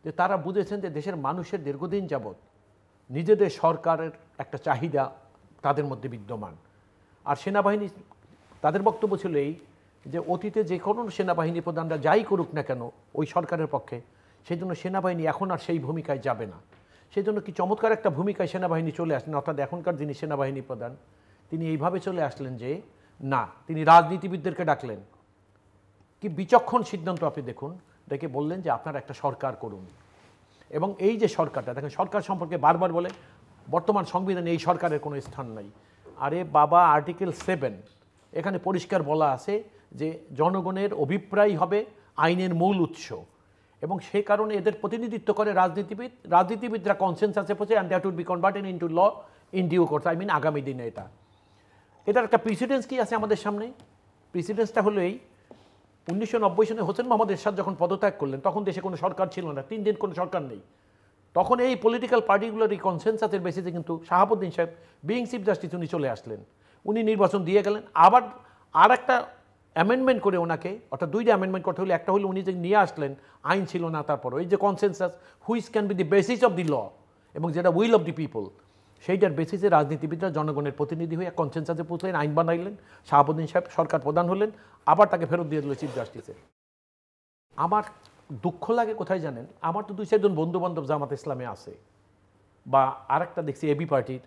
যে তারা বুঝেছেন যে দেশের মানুষের দীর্ঘদিন যাবৎ নিজেদের সরকারের একটা চাহিদা তাদের মধ্যে বিদ্যমান। আর সেনাবাহিনী, তাদের বক্তব্য ছিল এই যে অতীতে যে কোনো সেনাবাহিনী প্রধানরা যাই করুক না কেন ওই সরকারের পক্ষে, সেই জন্য সেনাবাহিনী এখন আর সেই ভূমিকায় যাবে না। সেই জন্য কি চমৎকার একটা ভূমিকায় সেনাবাহিনী চলে আসেন, অর্থাৎ এখনকার যিনি সেনাবাহিনী প্রধান তিনি এইভাবে চলে আসলেন যে না, তিনি রাজনীতিবিদদেরকে ডাকলেন, কি বিচক্ষণ সিদ্ধান্ত আপনি দেখুন, ডেকে বললেন যে আপনারা একটা সরকার করুন। এবং এই যে সরকারটা দেখেন, সরকার সম্পর্কে বারবার বলে বর্তমান সংবিধানে এই সরকারের কোনো স্থান নাই। আরে বাবা, আর্টিকেল 7 এখানে পরিষ্কার বলা আছে যে জনগণের অভিপ্রায় হবে আইনের মূল উৎস, এবং সে কারণে এদের প্রতিনিধিত্ব করে রাজনীতিবিদরা কনসেনসাসে পৌঁছে, and that would be converted into law in due course. I mean আগামী দিনে এটার একটা প্রিসিডেন্স কি আছে আমাদের সামনে? প্রিসিডেন্সটা হলো এই, 1990 সনে হোসেন মোহাম্মদ এরশাদ যখন পদত্যাগ করলেন তখন দেশে কোনো সরকার ছিল না, 3 দিন কোনো সরকার নেই। তখন এই পলিটিক্যাল পার্টিগুলোর এই কনসেনসাসের বেসিসে কিন্তু শাহাবুদ্দিন সাহেব বিইং চিফ জাস্টিস উনি চলে আসলেন, উনি নির্বাচন দিয়ে গেলেন। আবার আর একটা অ্যামেন্ডমেন্ট করে ওনাকে, অর্থাৎ 2টা অ্যামেন্ডমেন্ট করতে হলে, একটা হলো উনি যে নিয়ে আসলেন আইন ছিল না, তারপর এই যে consensus which can be the basis of the law, এবং যেটা উইল অফ দি পিপল, সেইটার বেসিসে রাজনীতিবিদরা জনগণের প্রতিনিধি হয়ে কনসেনসাসে পৌঁছলেন, আইন বানাইলেন, শাহাবুদ্দিন সাহেব সরকার প্রধান হলেন, আবার তাকে ফেরত দিয়ে দিল চিফ জাস্টিসে। আমার দুঃখ লাগে কোথায় জানেন, আমার তো 2-4 জন বন্ধুবান্ধব জামাত ইসলামে আছে, বা আরেকটা দেখছি এবি পার্টির,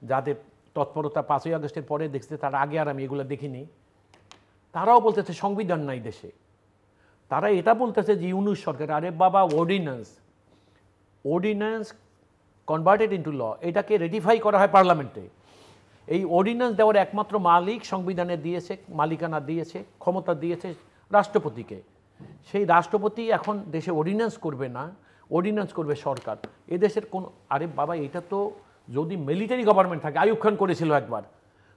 যাদের তৎপরতা 5ই আগস্টের পরে দেখছি, তার আগে আর আমি এগুলো দেখিনি, তারাও বলতেছে সংবিধান নাই দেশে। তারা এটা বলতেছে যে ইউনূস সরকার, আরে বাবা, অর্ডিন্যান্স কনভার্টেড ইন্টু ল, এটাকে রেটিফাই করা হয় পার্লামেন্টে। এই অর্ডিন্যান্স দেওয়ার একমাত্র মালিক সংবিধানে দিয়েছে, মালিকানা দিয়েছে, ক্ষমতা দিয়েছে রাষ্ট্রপতিকে। সেই রাষ্ট্রপতি এখন দেশে অর্ডিন্যান্স করবে না, অর্ডিন্যান্স করবে সরকার। এদেশের কোন, আরে বাবা, এটা তো যদি মিলিটারি গভর্নমেন্ট থাকে, আইয়ুব খান করেছিল একবার,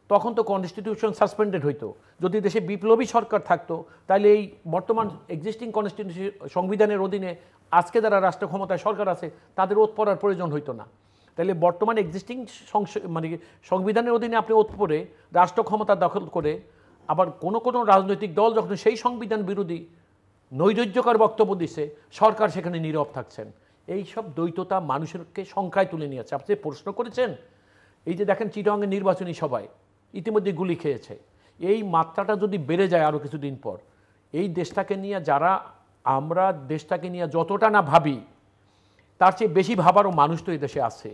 তখন তো কনস্টিটিউশন সাসপেন্ডেড হইতো। যদি দেশে বিপ্লবী সরকার থাকতো, তাহলে এই বর্তমান এক্সিস্টিং কনস্টিটিউশন সংবিধানের অধীনে আজকে যারা রাষ্ট্র ক্ষমতায় সরকার আছে তাদের ওত পড়ার প্রয়োজন হইতো না। তাহলে বর্তমান এক্সিস্টিং মানে সংবিধানের অধীনে আপনি ওত পড়ে রাষ্ট্র ক্ষমতা দখল করে, আবার কোনো কোনো রাজনৈতিক দল যখন সেই সংবিধান বিরোধী নৈরাজ্যকর বক্তব্য দিচ্ছে, সরকার সেখানে নীরব থাকছেন। এই সব দ্বৈততা মানুষেরকে সংখ্যায় তুলে নিয়েছে। আপনি প্রশ্ন করেছেন, এই যে দেখেন চিটাগাংয়ের নির্বাচনী সভায় ইতিমধ্যে গুলি খেয়েছে, এই মাত্রাটা যদি বেড়ে যায় আরও কিছুদিন পর, এই দেশটাকে নিয়ে যারা, আমরা দেশটাকে নিয়ে যতটা না ভাবি, তার চেয়ে বেশি ভাবারও মানুষ তো এই দেশে আছে,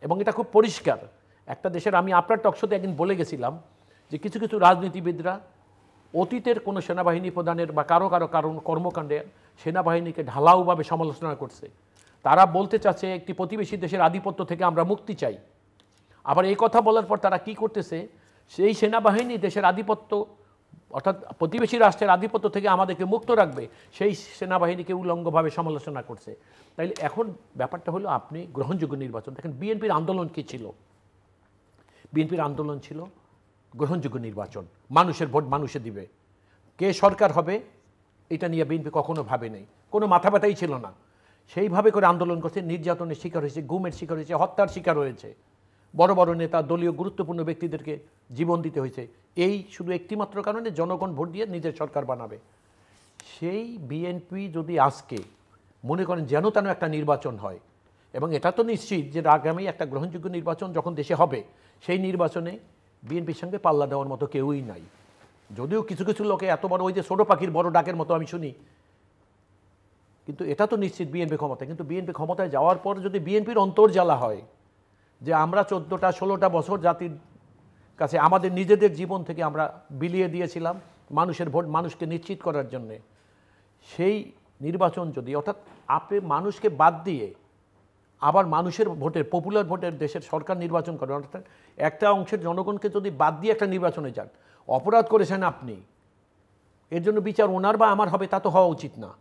এবং এটা খুব পরিষ্কার। একটা দেশের, আমি আপনার টকশোতে একদিন বলে গেছিলাম যে কিছু কিছু রাজনীতিবিদরা অতীতের কোনো সেনাবাহিনী প্রধানের বা কারো কর্মকাণ্ডে সেনাবাহিনীকে ঢালাওভাবে সমালোচনা করছে। তারা বলতে চাচ্ছে একটি প্রতিবেশী দেশের আধিপত্য থেকে আমরা মুক্তি চাই। আবার এই কথা বলার পর তারা কি করতেছে, সেই সেনাবাহিনী দেশের আধিপত্য, অর্থাৎ প্রতিবেশী রাষ্ট্রের আধিপত্য থেকে আমাদেরকে মুক্ত রাখবে, সেই সেনাবাহিনীকে উলঙ্গভাবে সমালোচনা করছে। তাইলে এখন ব্যাপারটা হলো, আপনি গ্রহণযোগ্য নির্বাচন দেখেন, বিএনপির আন্দোলন কী ছিল? বিএনপির আন্দোলন ছিল গ্রহণযোগ্য নির্বাচন, মানুষের ভোট মানুষে দিবে, কে সরকার হবে এটা নিয়ে বিএনপি কখনো ভাবে নেই, কোনো মাথা ব্যথাই ছিল না। সেইভাবে করে আন্দোলন করছে, নির্যাতনের শিকার হয়েছে, গুমের শিকার হয়েছে, হত্যার শিকার হয়েছে, বড় বড় নেতা, দলীয় গুরুত্বপূর্ণ ব্যক্তিদেরকে জীবন দিতে হয়েছে, এই শুধু একটিমাত্র কারণে জনগণ ভোট দিয়ে নিজের সরকার বানাবে। সেই বিএনপি যদি আজকে মনে করেন যেন তেন একটা নির্বাচন হয়, এবং এটা তো নিশ্চিত যে আগামী একটা গ্রহণযোগ্য নির্বাচন যখন দেশে হবে, সেই নির্বাচনে বিএনপির সঙ্গে পাল্লা দেওয়ার মতো কেউই নাই। যদিও কিছু কিছু লোকে এত বড়, ওই যে ছোটো পাখির বড় ডাকের মতো আমি শুনি, কিন্তু এটা তো নিশ্চিত বিএনপি ক্ষমতায়। কিন্তু বিএনপি ক্ষমতায় যাওয়ার পর যদি বিএনপির অন্তর্জ্বালা হয় যে আমরা 14-16 বছর জাতির কাছে আমাদের নিজেদের জীবন থেকে আমরা বিলিয়ে দিয়েছিলাম মানুষের ভোট মানুষকে নিশ্চিত করার জন্যে, সেই নির্বাচন যদি, অর্থাৎ আপনি মানুষকে বাদ দিয়ে আবার মানুষের ভোটের, পপুলার ভোটের দেশের সরকার নির্বাচন করেন, অর্থাৎ একটা অংশের জনগণকে যদি বাদ দিয়ে একটা নির্বাচনে যান, অপরাধ করেছেন আপনি, এর জন্য বিচার ওনার বা আমার হবে তা তো হওয়া উচিত না।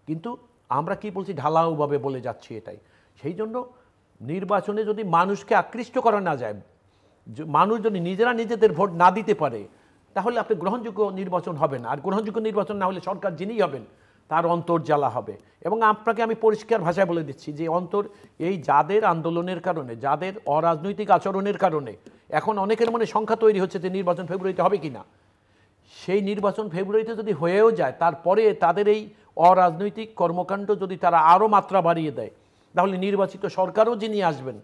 কিন্তু আমরা কি বলছি, ঢালাওভাবে বলে যাচ্ছি এটাই। সেই জন্য নির্বাচনে যদি মানুষকে আকৃষ্ট করা না যায়, মানুষ যদি নিজেরা নিজেদের ভোট না দিতে পারে, তাহলে আপনি গ্রহণযোগ্য নির্বাচন হবে না। আর গ্রহণযোগ্য নির্বাচন না হলে সরকার যিনিই হবেন তার অন্তর্জ্বালা হবে। এবং আপনাকে আমি পরিষ্কার ভাষায় বলে দিচ্ছি যে এই যাদের আন্দোলনের কারণে, যাদের অরাজনৈতিক আচরণের কারণে এখন অনেকের মনে সংখ্যা তৈরি হচ্ছে যে নির্বাচন ফেব্রুয়ারিতে হবে কি না, সেই নির্বাচন ফেব্রুয়ারিতে যদি হয়েও যায়, তারপরে তাদের এই অরাজনৈতিক কর্মকাণ্ড যদি তারা আরও মাত্রা বাড়িয়ে দেয়, তাহলে নির্বাচিত সরকারও যিনি আসবেন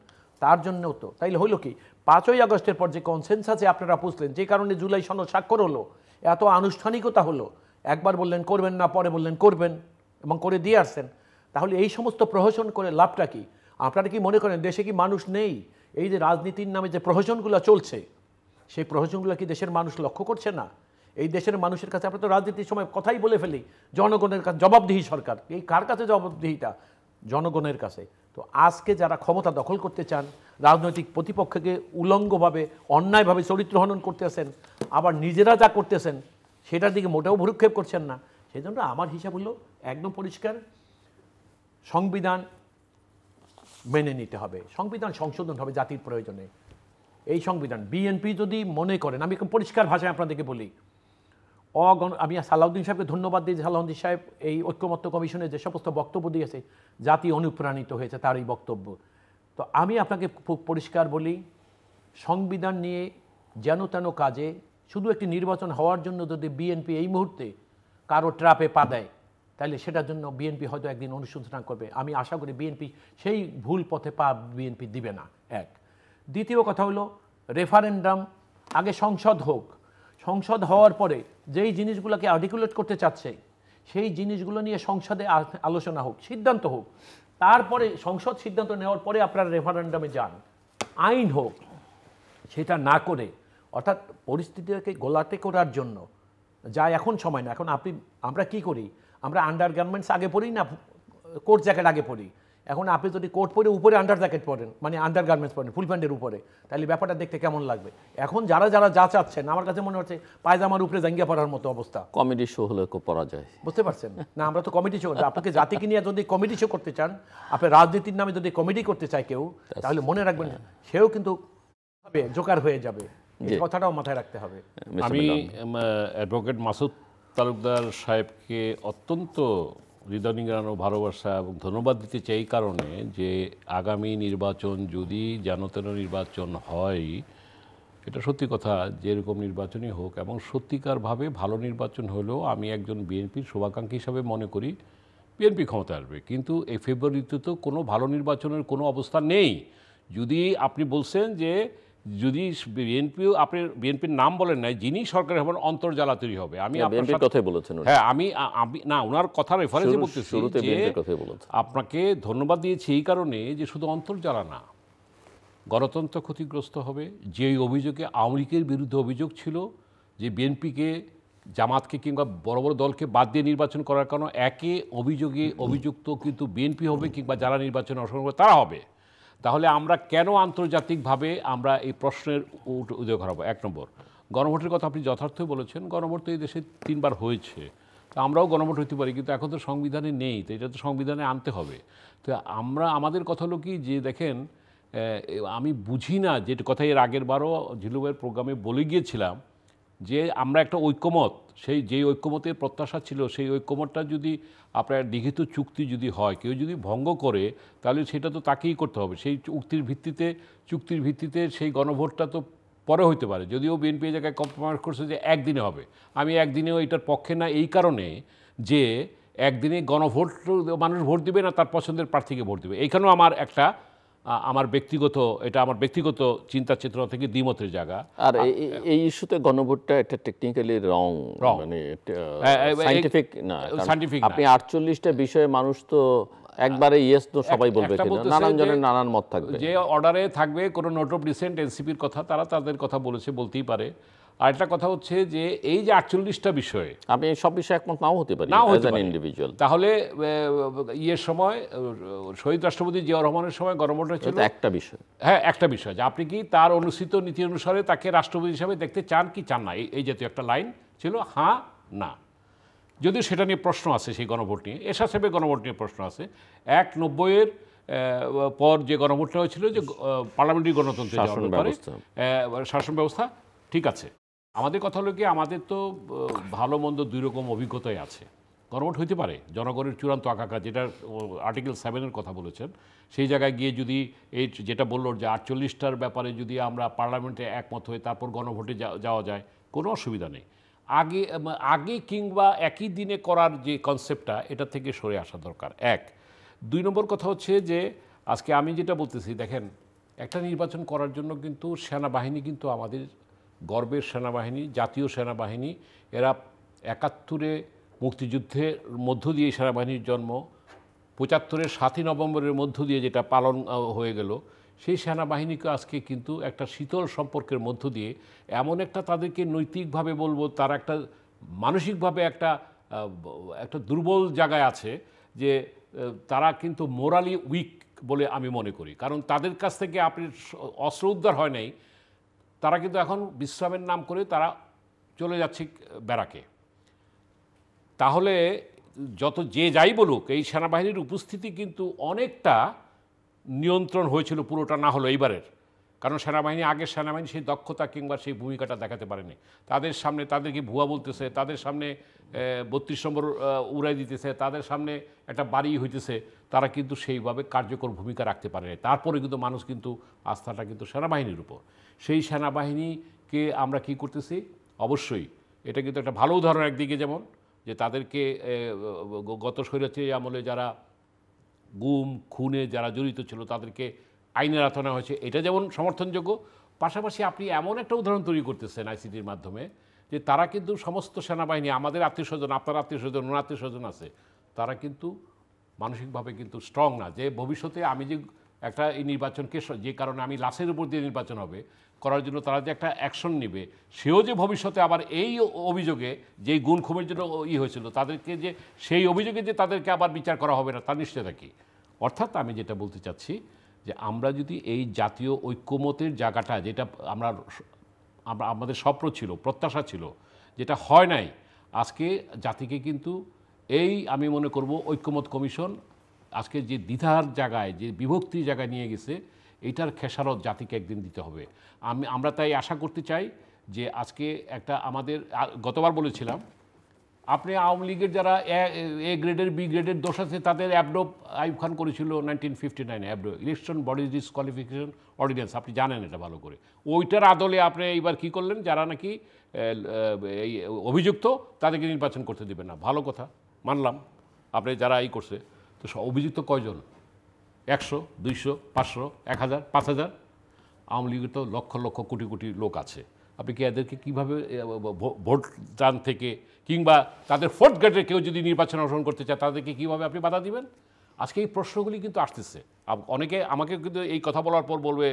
তার জন্যও তো। তাইলে হইল কি, 5ই আগস্টের পর যে কনসেনসাসে আপনারা বুঝলেন, যে কারণে জুলাই সনদ স্বাক্ষর হলো, এত আনুষ্ঠানিকতা হলো, একবার বললেন করবেন না, পরে বললেন করবেন এবং করে দিয়ে আসছেন, তাহলে এই সমস্ত প্রহসন করে লাভটা কি? আপনারা কি মনে করেন দেশে কি মানুষ নেই? এই যে রাজনীতির নামে যে প্রহসনগুলো চলছে, সেই প্রহসনগুলো কি দেশের মানুষ লক্ষ্য করছে না? এই দেশের মানুষের কাছে আমরা তো রাজনীতির সময় কথাই বলে ফেলি, জনগণের কাছে জবাবদিহি সরকার। এই কার কাছে জবাবদিহিটা? জনগণের কাছে। তো আজকে যারা ক্ষমতা দখল করতে চান, রাজনৈতিক প্রতিপক্ষকে উলঙ্গভাবে অন্যায়ভাবে চরিত্র হনন করতেছেন, আবার নিজেরা যা করতেছেন সেটার দিকে মোটেও ভ্রুক্ষেপ করছেন না। সেই জন্য আমার হিসাব হলো একদম পরিষ্কার, সংবিধান মেনে নিতে হবে, সংবিধান সংশোধন হবে জাতির প্রয়োজনে। এই সংবিধান বিএনপি যদি মনে করেন, আমি একদম পরিষ্কার ভাষায় আপনাদেরকে বলি, আমি সালাউদ্দিন সাহেবকে ধন্যবাদ দিই। সালাউদ্দিন সাহেব এই ঐক্যমত্য কমিশনে যে সমস্ত বক্তব্য দিয়েছে, জাতি অনুপ্রাণিত হয়েছে তার এই বক্তব্য। তো আমি আপনাকে পরিষ্কার বলি, সংবিধান নিয়ে যেন তেন কাজে শুধু একটি নির্বাচন হওয়ার জন্য যদি বিএনপি এই মুহূর্তে কারো ট্র্যাপে পা দেয়, তাহলে সেটার জন্য বিএনপি হয়তো একদিন অনুশোচনা করবে। আমি আশা করি বিএনপি সেই ভুল পথে পা বিএনপি দিবে না। এক। দ্বিতীয় কথা হলো, রেফারেন্ডাম আগে সংসদ হোক, সংসদ হওয়ার পরে যেই জিনিসগুলোকে আর্টিকুলেট করতে চাচ্ছে সেই জিনিসগুলো নিয়ে সংসদে আলোচনা হোক, সিদ্ধান্ত হোক, তারপরে সংসদ সিদ্ধান্ত নেওয়ার পরে আপনারা রেফারেন্ডামে যান, আইন হোক। সেটা না করে অর্থাৎ পরিস্থিতিকে গোলাটে করার জন্য যা এখন সময় না। এখন আমরা কি করি, আমরা আন্ডার গার্মেন্টস আগে পরি না কোট জ্যাকেট আগে পরি। এখন আপনি যদি কোট পরে উপরে আন্ডার জ্যাকেট পরেন, মানে আন্ডার গার্মেন্টস পরেন ফুল প্যান্টের উপরে, তাহলে ব্যাপারটা দেখতে কেমন লাগবে? এখন যারা যা চাচ্ছেন, আমার কাছে মনে হচ্ছে পায়জামার উপরে জাঙ্গিয়া পরার মতো অবস্থা। কমেডি শো হলে পড়া যায়, বুঝতে পারছেন না? আমরা তো কমেডি শো, আপনাকে জাতিকে নিয়ে যদি কমেডি শো করতে চান, আপনি রাজনীতির নামে যদি কমেডি করতে চায় কেউ, তাহলে মনে রাখবেন সেও কিন্তু জোকার হয়ে যাবে। এই কথাটাও মাথায় রাখতে হবে। আমি অ্যাডভোকেট মাসুদ তালুকদার সাহেবকে অত্যন্ত হৃদয়নিংড়ানো ভালোবাসা এবং ধন্যবাদ দিতে চাই এই কারণে যে আগামী নির্বাচন যদি যেন নির্বাচন হয়, এটা সত্যি কথা, যেরকম নির্বাচনই হোক এবং সত্যিকারভাবে ভালো নির্বাচন হলেও আমি একজন বিএনপির শুভাকাঙ্ক্ষী হিসাবে মনে করি বিএনপি ক্ষমতা আসবে। কিন্তু এই ফেব্রুয়ারিতে তো কোনো ভালো নির্বাচনের কোনো অবস্থা নেই। যদি আপনি বলছেন যে যদি আপনি বিএনপির নাম বলেন নাই, যিনি সরকার হবেন অন্তর্জালা তৈরি হবে। আমি আপনার কথাই বলেছেন। হ্যাঁ, আমি না, ওনার কথা রেফারেন্সে বলতেছি যে আপনাকে ধন্যবাদ দিয়েছি এই কারণে যে শুধু অন্তর্জালা না, গণতন্ত্র ক্ষতিগ্রস্ত হবে। যে অভিযোগে আওয়ামী লীগের বিরুদ্ধে অভিযোগ ছিল যে বিএনপিকে, জামাতকে কিংবা বড় বড় দলকে বাদ দিয়ে নির্বাচন করার কারণে একে অভিযোগে অভিযুক্ত কিন্তু বিএনপি হবে কিংবা যারা নির্বাচনে অংশগ্রহণ করবে তারা হবে। তাহলে আমরা কেন আন্তর্জাতিকভাবে আমরা এই প্রশ্নের উদয় করাবো? এক নম্বর, গণভোটের কথা আপনি যথার্থই বলেছেন। গণভোট তো এই দেশে 3 বার হয়েছে, তো আমরাও গণভোট হতে পারি, কিন্তু এখন তো সংবিধানে নেই, তো এটা তো সংবিধানে আনতে হবে। তো আমাদের কথা হলো কি যে দেখেন, আমি বুঝি না, যে কথা এর আগের বারও ঝিলুবের প্রোগ্রামে বলে গিয়েছিলাম যে আমরা একটা ঐক্যমত, যেই ঐক্যমতের প্রত্যাশা ছিল, সেই ঐক্যমতটা যদি আপনার লিখিত চুক্তি যদি হয়, কেউ যদি ভঙ্গ করে, তাহলে সেটা তো তাকেই করতে হবে। সেই চুক্তির ভিত্তিতে সেই গণভোটটা তো পরে হইতে পারে। যদিও বিএনপি এই জায়গায় কম্প্রোমাইজ করছে যে একদিনে হবে, আমি একদিনেও এটার পক্ষে না, এই কারণে যে একদিনে গণভোট মানুষ ভোট দিবে না, তার পছন্দের প্রার্থীকে ভোট দেবে। এইখানেও আমার ব্যক্তিগত চিন্তা চেতনা থেকে দ্বিমতের জায়গা। আর এই ইস্যুতে গণভোটটা একটা টেকনিক্যালি রং, মানে সায়েন্টিফিক না। আপনি 48টা বিষয়ে মানুষ তো একবারে ইয়েস নো সবাই বলবে কিনা, নানান জনের নানান মত থাকবে। যে অর্ডারে থাকবে কোনো নোট অফ ডিসেন্ট এনসিপির কথা, তারা তাদের কথা বলতেই পারে। আর একটা কথা হচ্ছে যে এই যে 48টা বিষয়ে আমি সব বিষয়ে একমত নাও হতে পারি ইন্ডিভিজুয়াল, তাহলে সময় শহীদ রাষ্ট্রপতি জিয়াউর রহমানের সময় গণভোট হয়েছিল একটা বিষয়। হ্যাঁ, একটা বিষয় যে আপনি কি তার অনুসৃত নীতি অনুসারে তাকে রাষ্ট্রপতি হিসাবে দেখতে চান কি চান না, এই জাতীয় একটা লাইন ছিল, হ্যাঁ না। যদিও সেটা নিয়ে প্রশ্ন আছে, সেই গণভোট নিয়ে, এরশাদ সাহেবের গণভোট নিয়ে প্রশ্ন আছে। 90-এর পর যে গণভোটটা হয়েছিল, যে পার্লামেন্টারি গণতন্ত্রের শাসন ব্যবস্থা, ঠিক আছে। আমাদের কথা হলো কি, আমাদের তো ভালো মন্দ 2 রকম অভিজ্ঞতাই আছে। গণভোট হইতে পারে, জনগণের চূড়ান্ত আকাঙ্ক্ষা, যেটা আর্টিকেল 7-এর কথা বলেছেন, সেই জায়গায় গিয়ে যদি এই যেটা বলল যে 48টার ব্যাপারে যদি আমরা পার্লামেন্টে একমত হয়ে তারপর গণভোটে যাওয়া যায়, কোনো অসুবিধা নেই। আগে কিংবা একই দিনে করার যে কনসেপ্টটা, এটা থেকে সরে আসা দরকার। 2 নম্বর কথা হচ্ছে যে আজকে আমি যেটা বলতেছি, দেখেন, একটা নির্বাচন করার জন্য কিন্তু সেনাবাহিনী কিন্তু আমাদের গর্বের সেনাবাহিনী, জাতীয় সেনাবাহিনী। এরা 71-এ মুক্তিযুদ্ধের মধ্য দিয়ে সেনাবাহিনীর জন্ম, 75-এর 7ই নভেম্বরের মধ্য দিয়ে যেটা পালন হয়ে গেল, সেই সেনাবাহিনীকে আজকে কিন্তু একটা শীতল সম্পর্কের মধ্য দিয়ে এমন একটা তাদেরকে নৈতিকভাবে বলবো, তারা একটা মানসিকভাবে একটা দুর্বল জায়গায় আছে যে তারা কিন্তু মোরালি উইক বলে আমি মনে করি। কারণ তাদের কাছ থেকে আপনি অস্ত্র উদ্ধার হয় নাই, তারা কিন্তু এখন বিশ্রামের নাম করে তারা চলে যাচ্ছে ব্যারাকে। তাহলে যে যাই বলুক, এই সেনাবাহিনীর উপস্থিতি কিন্তু অনেকটা নিয়ন্ত্রণ হয়েছিল, পুরোটা না হলো এইবারের। কারণ আগের সেনাবাহিনী সেই দক্ষতা কিংবা সেই ভূমিকাটা দেখাতে পারেনি। তাদের সামনে তাদেরকে ভুয়া বলতেছে, তাদের সামনে 32 নম্বর উড়াই দিতেছে, তাদের সামনে একটা বাড়ি হইতেছে, তারা কিন্তু সেইভাবে কার্যকর ভূমিকা রাখতে পারেনি। তারপরে কিন্তু মানুষ কিন্তু আস্থাটা কিন্তু সেনাবাহিনীর উপর। সেই সেনাবাহিনীকে আমরা কি করতেছি, অবশ্যই এটা কিন্তু একটা ভালো উদাহরণ একদিকে, যেমন যে তাদেরকে গত স্বৈরাচারী আমলে যারা গুম খুনে যারা জড়িত ছিল তাদেরকে আইনের আওতায় নেওয়া হয়েছে, এটা যেমন সমর্থনযোগ্য। পাশাপাশি আপনি এমন একটা উদাহরণ তৈরি করতেছেন আইসিটির মাধ্যমে যে তারা কিন্তু সমস্ত সেনাবাহিনী, আমাদের আত্মীয় স্বজন, আপনার আত্মীয় স্বজন, ওনার আত্মীয় স্বজন আছে, তারা কিন্তু মানসিকভাবে কিন্তু স্ট্রং না, যে ভবিষ্যতে আমি যে একটা এই নির্বাচনকে, যে কারণে আমি লাশের উপর দিয়ে নির্বাচন হবে করার জন্য তারা যে একটা অ্যাকশন নেবে, সেও যে ভবিষ্যতে আবার এই অভিযোগে, যেই গুণ খুমের জন্য হয়েছিল তাদেরকে, যে সেই অভিযোগে যে তাদেরকে আবার বিচার করা হবে না তার নিশ্চয়তা কি। অর্থাৎ আমি যেটা বলতে চাচ্ছি যে আমরা যদি এই জাতীয় ঐক্যমতের জায়গাটা, যেটা আমাদের স্বপ্ন ছিল, প্রত্যাশা ছিল, যেটা হয় নাই, আজকে জাতিকে কিন্তু আমি মনে করব ঐক্যমত কমিশন আজকে যে দ্বিধার জায়গায়, যে বিভক্তির জায়গায় নিয়ে গেছে, এইটার খেসারত জাতিকে একদিন দিতে হবে। আমরা তাই আশা করতে চাই যে আজকে একটা আমাদের, গতবার বলেছিলাম, আপনি আওয়ামী লীগের যারা এ গ্রেডের বি গ্রেডের দোষ আছে তাদের অ্যাবডো আইয়ুব খান করেছিল 1959 অ্যাবডো, ইলেকশন বডি ডিসকোয়ালিফিকেশন অর্ডিন্যান্স, আপনি জানেন এটা ভালো করে। ওইটার আদলে আপনি এইবার কি করলেন, যারা নাকি এই অভিযুক্ত তাদেরকে নির্বাচন করতে দেবেন না, ভালো কথা, মানলাম। আপনি যারা করছে, তো অভিযুক্ত কয়জন? 100, 200, 500, 1000, 5000? আওয়ামী লীগের তো লক্ষ লক্ষ কোটি কোটি লোক আছে। আপনি কি এদেরকে কীভাবে ভোট দান থেকে, কিংবা তাদের ফোর্থ গ্রেডের কেউ যদি নির্বাচনে অংশগ্রহণ করতে চায় তাদেরকে কীভাবে আপনি বাধা দিবেন? আজকে এই প্রশ্নগুলি কিন্তু আসতেছে। অনেকে আমাকে কিন্তু এই কথা বলার পর বলবে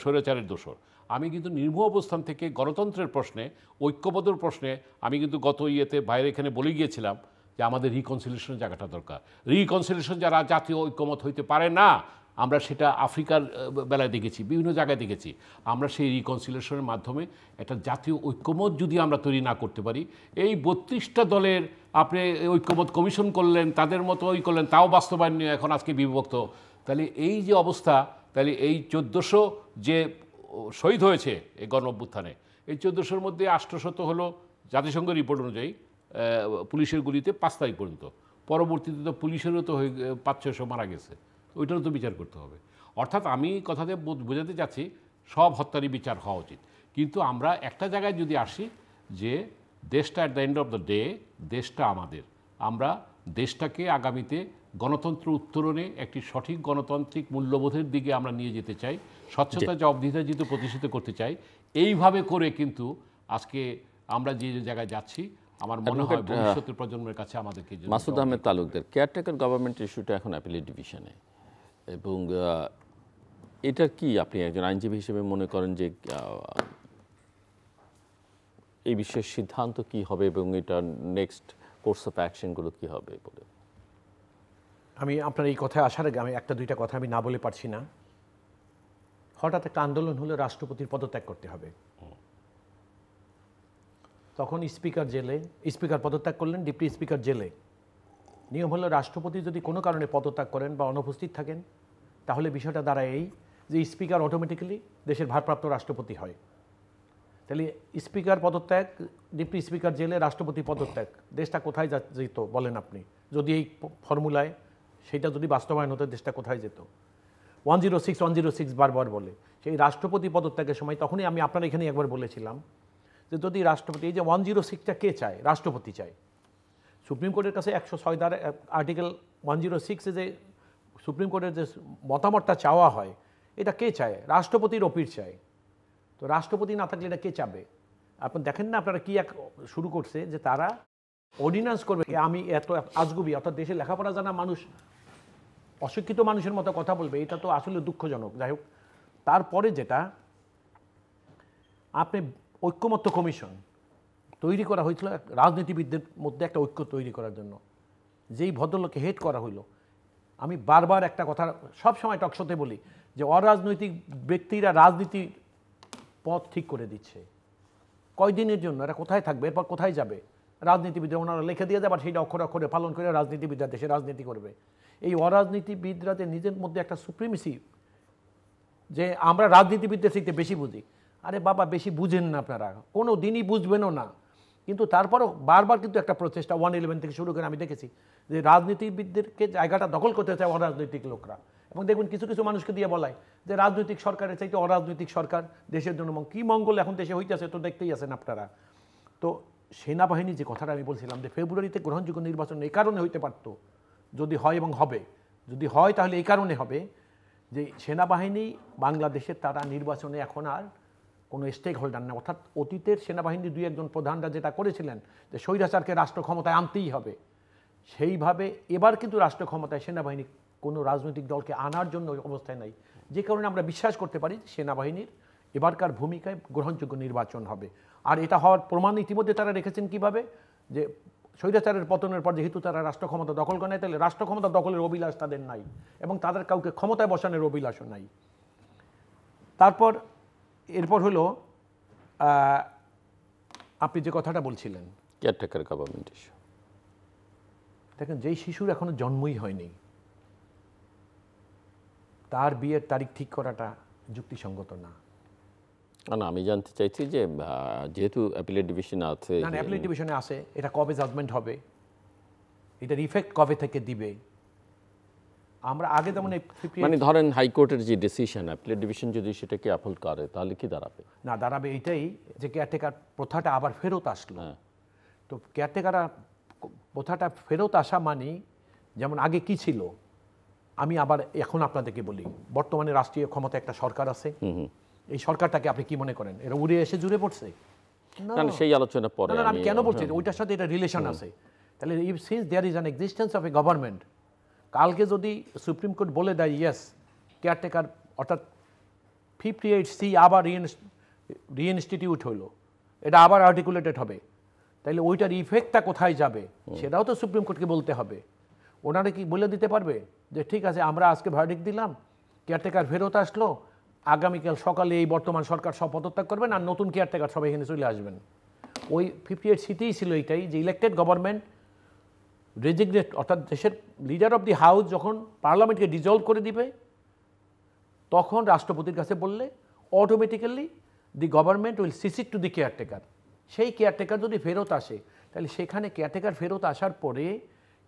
স্বৈরাচারের দোষর। আমি কিন্তু নির্মূল অবস্থান থেকে গণতন্ত্রের প্রশ্নে, ঐক্যবদ্ধর প্রশ্নে আমি কিন্তু গত বাইরে এখানে বলে গিয়েছিলাম যে আমাদের রিকনসিলিয়েশনের জায়গাটা দরকার। রিকনসিলিয়েশন যারা জাতীয় ঐক্যমত হইতে পারে না, আমরা সেটা আফ্রিকার বেলায় দেখেছি, বিভিন্ন জায়গায় দেখেছি। আমরা সেই রিকনসিলিয়েশনের মাধ্যমে একটা জাতীয় ঐক্যমত যদি আমরা তৈরি না করতে পারি, এই 32টা দলের আপনি ঐক্যমত কমিশন করলেন, তাদের মতো করলেন, তাও বাস্তবায়ন নিয়ে এখন আজকে বিভক্ত, তাহলে এই যে অবস্থা, তাহলে এই 1400 যে শহীদ হয়েছে এই গণ অভ্যুত্থানে, এই 1400-র মধ্যে 800 হলো জাতিসংঘ রিপোর্ট অনুযায়ী পুলিশের গুলিতে 5 তারিখ পর্যন্ত। পরবর্তীতে তো পুলিশেরও তো 500-600 মারা গেছে, ওইটারও তো বিচার করতে হবে। অর্থাৎ আমি কথাতে বোঝাতে চাচ্ছি সব হত্যারই বিচার হওয়া উচিত। কিন্তু আমরা একটা জায়গায় যদি আসি যে দেশটা at the end of the day, দেশটা আমাদের, আমরা দেশটাকে আগামীতে গণতন্ত্র উত্তরণে একটি সঠিক গণতান্ত্রিক মূল্যবোধের দিকে আমরা নিয়ে যেতে চাই, স্বচ্ছতা জবাবদিহিতা যেহেতু প্রতিষ্ঠিত করতে চাই, এইভাবে করে কিন্তু আজকে আমরা যে জায়গায় যাচ্ছি, আমার মনে হয় ভবিষ্যতের প্রজন্মের কাছে আমাদেরকে। মাসুদ আহমেদ তালুকদার, কেয়ারটেকার গভর্নমেন্ট ইস্যুটা এখন অ্যাপিলেট ডিভিশনে, এবং এটা কি আপনি একজন আইনজীবী হিসেবে মনে করেন যে এই বিষয়ের সিদ্ধান্ত কি হবে এবং এটা নেক্সট কোর্স অফ অ্যাকশনগুলো কি হবে বলে? আমি আপনার এই কথায় আসার আগে আমি একটা দুইটা কথা আমি না বলে পারছি না। হঠাৎ একটা আন্দোলন হলে রাষ্ট্রপতির পদত্যাগ করতে হবে, তখন স্পিকার পদত্যাগ করলেন, ডিপ্টি স্পিকার জেলে। নিয়ম হলো রাষ্ট্রপতি যদি কোনো কারণে পদত্যাগ করেন বা অনুপস্থিত থাকেন, তাহলে বিষয়টা দাঁড়ায় এই যে স্পিকার অটোমেটিক্যালি দেশের ভারপ্রাপ্ত রাষ্ট্রপতি হয়। তাহলে স্পিকার পদত্যাগ, ডিপ্টি স্পিকার জেলে, রাষ্ট্রপতি পদত্যাগ, দেশটা কোথায় যেত বলেন আপনি? যদি এই ফর্মুলায় সেটা যদি বাস্তবায়ন হতো, দেশটা কোথায় যেত? 106 বারবার বলে সেই রাষ্ট্রপতি পদত্যাগের সময়। তখনই আমি আপনার এখানে একবার বলেছিলাম যে যদি রাষ্ট্রপতি, এই যে 106টা কে চায়? রাষ্ট্রপতি চায়। সুপ্রিম কোর্টের কাছে 106 ধারা আর্টিকেল 106-এ যে সুপ্রিম কোর্টের যে মতামতটা চাওয়া হয়, এটা কে চায়? রাষ্ট্রপতির অপিল চায়। তো রাষ্ট্রপতি না থাকলে এটা কে চাবে? আপনি দেখেন না আপনারা কি শুরু করছে যে তারা অর্ডিন্যান্স করবে। আমি এত আজগুবি, অর্থাৎ দেশে লেখাপড়া জানা মানুষ অশিক্ষিত মানুষের মতো কথা বলবে, এটা তো আসলে দুঃখজনক। যাই হোক, তারপরে যেটা আপনি ঐক্যমত্য কমিশন তৈরি করা হয়েছিল রাজনীতিবিদদের মধ্যে একটা ঐক্য তৈরি করার জন্য, যেই ভদ্রলোককে হেড করা হইলো। আমি বারবার একটা কথা সবসময় টকশোতে বলি যে অরাজনৈতিক ব্যক্তিরা রাজনীতির পথ ঠিক করে দিচ্ছে। কয়দিনের জন্য এরা কোথায় থাকবে, এরপর কোথায় যাবে? রাজনীতিবিদরা ওনারা লিখে দিয়ে যাবে, সেইটা অক্ষরে অক্ষরে পালন করে রাজনীতিবিদরা দেশে রাজনীতি করবে। এই অরাজনীতিবিদরা যে নিজের মধ্যে একটা সুপ্রিমেসি, যে আমরা রাজনীতিবিদদের থেকে বেশি বুঝি। আরে বাবা, বেশি বুঝেন না আপনারা, কোনো দিনই বুঝবেনও না। কিন্তু তারপরও বারবার কিন্তু একটা প্রচেষ্টা 111 থেকে শুরু করে আমি দেখেছি যে রাজনীতিবিদদেরকে জায়গাটা দখল করতে চায় অরাজনৈতিক লোকরা। এবং দেখবেন কিছু কিছু মানুষকে দিয়ে বলায় যে রাজনৈতিক সরকারের চাইতে অরাজনৈতিক সরকার দেশের জন্য কী মঙ্গল এখন দেশে হইতেছে তো দেখতেই আছেন আপনারা। তো সেনাবাহিনী যে কথাটা আমি বলছিলাম যে ফেব্রুয়ারিতে গ্রহণযোগ্য নির্বাচন এই কারণে হইতে পারত, যদি হয় এবং হবে, যদি হয় তাহলে এই কারণে হবে যে সেনাবাহিনী বাংলাদেশের তারা নির্বাচনে এখন আর কোনো স্টেক হোল্ডার না। অর্থাৎ অতীতের সেনাবাহিনীর দুই একজন প্রধানরা যেটা করেছিলেন যে স্বৈরাচারকে রাষ্ট্র ক্ষমতায় আনতেই হবে, সেইভাবে এবার কিন্তু রাষ্ট্র ক্ষমতায় সেনাবাহিনী কোনো রাজনৈতিক দলকে আনার জন্য অবস্থায় নাই। যে কারণে আমরা বিশ্বাস করতে পারি সেনাবাহিনীর এবারকার ভূমিকায় গ্রহণযোগ্য নির্বাচন হবে। আর এটা হওয়ার প্রমাণ ইতিমধ্যে তারা রেখেছেন কিভাবে, যে স্বৈরাচারের পতনের পর যেহেতু তারা রাষ্ট্র ক্ষমতা দখল করে নেয়, তাহলে রাষ্ট্র ক্ষমতা দখলের অভিলাষ তাদের নাই এবং তাদের কাউকে ক্ষমতায় বসানোর অভিলাষও নাই। তারপর এরপর হলো আপনি যে কথাটা বলছিলেন কেয়ারটেকার গভর্নমেন্ট ইস্যু। দেখেন, যেই শিশুর এখনো জন্মই হয়নি তার বিয়ের তারিখ ঠিক করাটা যুক্তিসঙ্গত না। না, আমি জানতে চাইছি যে যেহেতু অ্যাপিলেট ডিভিশন আছে, না অ্যাপিলেট ডিভিশনে আছে, এটা কবে জাজমেন্ট হবে, এটার ইফেক্ট কবে থেকে দিবে। আমরা আগে যেমন মানে ধরেন হাইকোর্টের যে ডিসিশন অ্যাপিলেট ডিভিশন যদি সেটাকে আপহোল্ড করে তাহলে কি দাঁড়াবে? না, দাঁড়াবে এইটাই যে কেয়ারটেকার প্রথাটা আবার ফেরত আসলো। তো কেয়ারটেকার প্রথাটা ফেরত আসা মানে যেমন আগে কি ছিল, আমি আবার এখন আপনাদেরকে বলি, বর্তমানে রাষ্ট্রীয় ক্ষমতা একটা সরকার আছে, এই সরকারটাকে আপনি কি মনে করেন এরা উড়ে এসে জুড়ে পড়ছে? না, সেই আলোচনা পরে। আমি কেন বলছি ওইটার সাথে এটা রিলেশন আছে। তাহলে since there is an existence of a government, কালকে যদি সুপ্রিম কোর্ট বলে দেয় ইয়েস কেয়ারটেকার অর্থাৎ 58C আবার রিইনস্টিটিউট হলো, এটা আবার আর্টিকুলেটেড হবে, তাহলে ওইটার ইফেক্টটা কোথায় যাবে সেটাও তো সুপ্রিম কোর্টকে বলতে হবে। ওনারা কি বলে দিতে পারবে যে ঠিক আছে আমরা আজকে ভার্ডিক্ট দিলাম, কেয়ারটেকার ফেরত আসলো, আগামীকাল সকালে এই বর্তমান সরকার সব পদত্যাগ করবেন আর নতুন কেয়ারটেকার সব এখানে চলে আসবেন? ওই 58Cতেই ছিল এইটাই যে ইলেক্টেড গভর্নমেন্ট রেজিগনেট, অর্থাৎ দেশের লিডার অফ দি হাউস যখন পার্লামেন্টকে ডিজলভ করে দিবে তখন রাষ্ট্রপতির কাছে বললে automatically the government will secede to the caretaker. সেই কেয়ারটেকার যদি ফেরত আসে তাহলে সেখানে কেয়ারটেকার ফেরত আসার পরে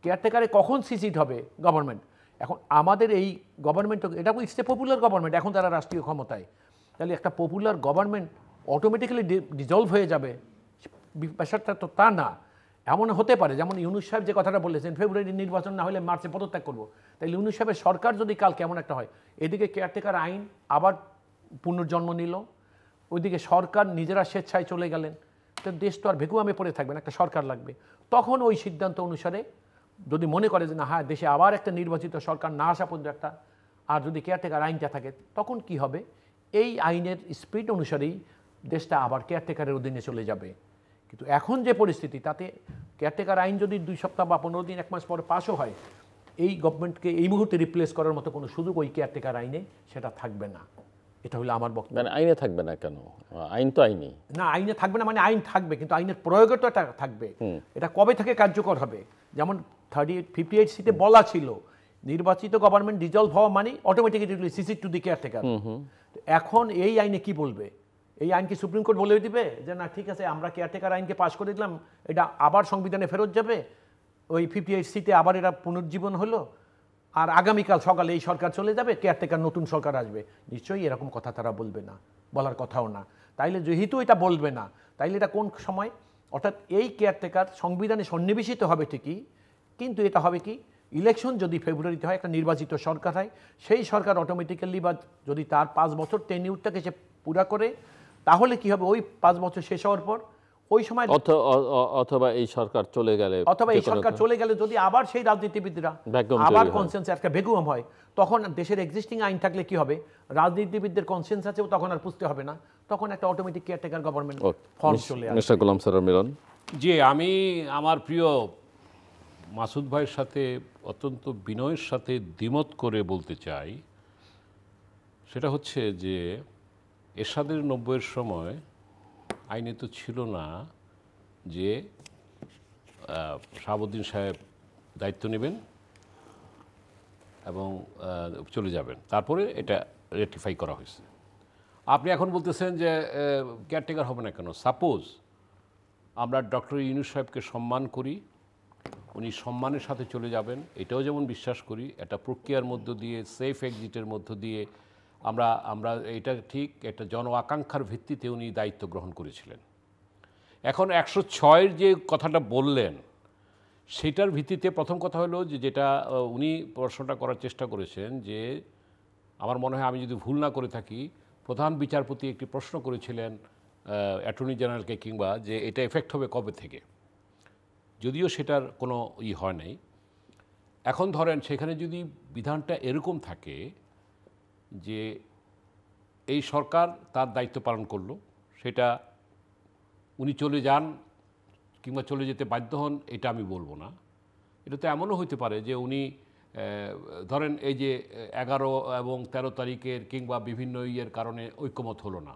কেয়ারটেকারে কখন সিসিট হবে গভর্নমেন্ট? এখন আমাদের এই গভর্নমেন্ট, এটা ইটস এ পপুলার গভর্নমেন্ট, এখন তারা রাষ্ট্রীয় ক্ষমতায়, তাহলে একটা পপুলার গভর্নমেন্ট অটোমেটিক্যালি ডিজলভ হয়ে যাবে ব্যাপারটা তো তা না। এমন হতে পারে যেমন ইউনূস সাহেব যে কথাটা বলেছেন ফেব্রুয়ারির নির্বাচন না হলে মার্চে পদত্যাগ করবো, তাহলে ইউনূস সাহেবের সরকার যদি কাল কেমন একটা হয়, এদিকে কেয়ারটেকার আইন আবার পুনর্জন্ম নিল, ওইদিকে সরকার নিজেরা স্বেচ্ছায় চলে গেলেন, তো দেশ তো আর ভেকুয়ামে পড়ে থাকবে না, একটা সরকার লাগবে। তখন ওই সিদ্ধান্ত অনুসারে যদি মনে করে যে না হ্যাঁ দেশে আবার একটা নির্বাচিত সরকার না আসা পর্যন্ত একটা, আর যদি কেয়ারটেকার আইনটা থাকে তখন কি হবে, এই আইনের স্পিড অনুসারেই দেশটা আবার কেয়ারটেকারের অধীনে চলে যাবে। কিন্তু এখন যে পরিস্থিতি তাতে কেয়ারটেকার আইন যদি 2 সপ্তাহ বা 15 দিন 1 মাস পরে পাসও হয়, এই গভর্নমেন্টকে এই মুহূর্তে রিপ্লেস করার মতো কোনো সুযোগ ওই কেয়ারটেকার আইনে সেটা থাকবে না। এটা হলো আমার বক্তব্য। মানে আইনে থাকবে না কেন? আইন তো আইনই না, আইনে থাকবে না মানে আইন থাকবে কিন্তু আইনের প্রয়োগও তো থাকবে। এটা কবে থেকে কার্যকর হবে? যেমন 58C-তে বলা ছিল নির্বাচিত গভর্নমেন্ট ডিজলভ হওয়া মানে অটোমেটিক্যালি সিসিট টু দি কেয়ারটেকার। এখন এই আইনে কি বলবে? এই আইন কি সুপ্রিম কোর্ট বলে দিবে যে না ঠিক আছে আমরা কেয়ারটেকার আইনকে পাশ করে দিলাম, এটা আবার সংবিধানে ফেরত যাবে, ওই 58C-তে আবার এটা পুনর্জীবন হলো, আর আগামীকাল সকালে এই সরকার চলে যাবে, কেয়ারটেকার নতুন সরকার আসবে? নিশ্চয়ই এরকম কথা তারা বলবে না, বলার কথাও না। তাইলে যেহেতু এটা বলবে না, তাইলে এটা কোন সময়, অর্থাৎ এই কেয়ারটেকার সংবিধানে সন্নিবেশিত হবে ঠিকই, কিন্তু এটা হবে কি ইলেকশন যদি ফেব্রুয়ারিতে হয়, একটা নির্বাচিত সরকার হয়, সেই সরকার অটোমেটিক্যালি বা যদি তার 5 বছর টেনিউরটাকে সে পুরা করে, তাহলে কি হবে ওই 5 বছর শেষ হওয়ার পর ওই সময় অথবা এই সরকার চলে গেলে যদি আবার সেই রাজনীতিবিদরা আবার কনসেন্স একটা ভ্যাকুয়াম হয়, তখন দেশের এক্সিস্টিং আইন থাকলে কি হবে, রাজনীতিবিদদের কনসেন্স আছে তখন আর পুষতে হবে না, তখন একটা অটোমেটিক কেয়ারটেকার গভর্নমেন্ট ফর্ম চলে আসবে। মিস্টার গোলাম সরোয়ার মিলন। জি, আমি আমার প্রিয় মাসুদ ভাইয়ের সাথে অত্যন্ত বিনয়ের সাথে দ্বিমত করে বলতে চাই, সেটা হচ্ছে যে এরশাদের 90-এর সময় আইনে তো ছিল না যে শাহাবুদ্দিন সাহেব দায়িত্ব নেবেন এবং চলে যাবেন, তারপরে এটা রেটিফাই করা হয়েছে। আপনি এখন বলতেছেন যে কেয়ারটেকার হবে না কেন? সাপোজ আমরা ডক্টর ইউনূস সাহেবকে সম্মান করি, উনি সম্মানের সাথে চলে যাবেন, এটাও যেমন বিশ্বাস করি, একটা প্রক্রিয়ার মধ্য দিয়ে সেফ এক্সিটের মধ্য দিয়ে আমরা এটা ঠিক একটা জন আকাঙ্ক্ষার ভিত্তিতে উনি দায়িত্ব গ্রহণ করেছিলেন। এখন 106-এর যে কথাটা বললেন সেটার ভিত্তিতে প্রথম কথা হলো যে যেটা উনি প্রশ্নটা করার চেষ্টা করেছেন, যে আমার মনে হয় আমি যদি ভুল না করে থাকি, প্রধান বিচারপতি একটি প্রশ্ন করেছিলেন অ্যাটর্নি জেনারেলকে, কিংবা যে এটা এফেক্ট হবে কবে থেকে, যদিও সেটার কোনো হয় নাই। এখন ধরেন সেখানে যদি বিধানটা এরকম থাকে যে এই সরকার তার দায়িত্ব পালন করলো, সেটা উনি চলে যান কিংবা চলে যেতে বাধ্য হন, এটা আমি বলবো না। এটা তো এমনও হইতে পারে যে উনি ধরেন এই যে 11 এবং 13 তারিখের কিংবা বিভিন্ন ইয়ের কারণে ঐক্যমত হলো না,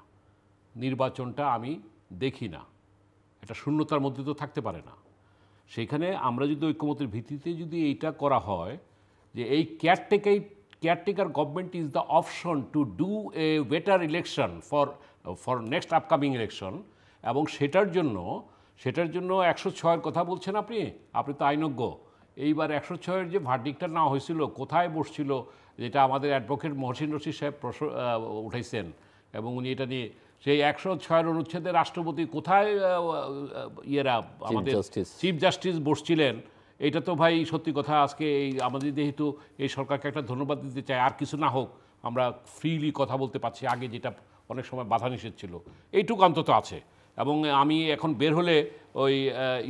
নির্বাচনটা আমি দেখি না, এটা শূন্যতার মধ্যে তো থাকতে পারে না। সেইখানে আমরা যদি ঐক্যমতের ভিত্তিতে যদি এইটা করা হয় যে এই caretaker government is the option to do a better election for next upcoming election, এবং সেটার জন্য 106-এর কথা বলছেন আপনি তো আইনজ্ঞ। এইবার 106-এর যে ভার্ডিক্টটা নেওয়া হয়েছিল, কোথায় বসছিল, যেটা আমাদের অ্যাডভোকেট মহসিন রশিদ সাহেব উঠাইছেন, এবং উনি এটা নিয়ে সেই 106-এর অনুচ্ছেদে রাষ্ট্রপতি কোথায় আমাদের চিফ জাস্টিস বসছিলেন, এটা তো ভাই সত্যি কথা। আজকে এই আমাদের যেহেতু এই সরকারকে একটা ধন্যবাদ দিতে চাই, আর কিছু না হোক আমরা ফ্রিলি কথা বলতে পারছি, আগে যেটা অনেক সময় বাধা নিষেধ ছিল, এইটুকু অন্তত আছে। এবং আমি এখন বের হলে ওই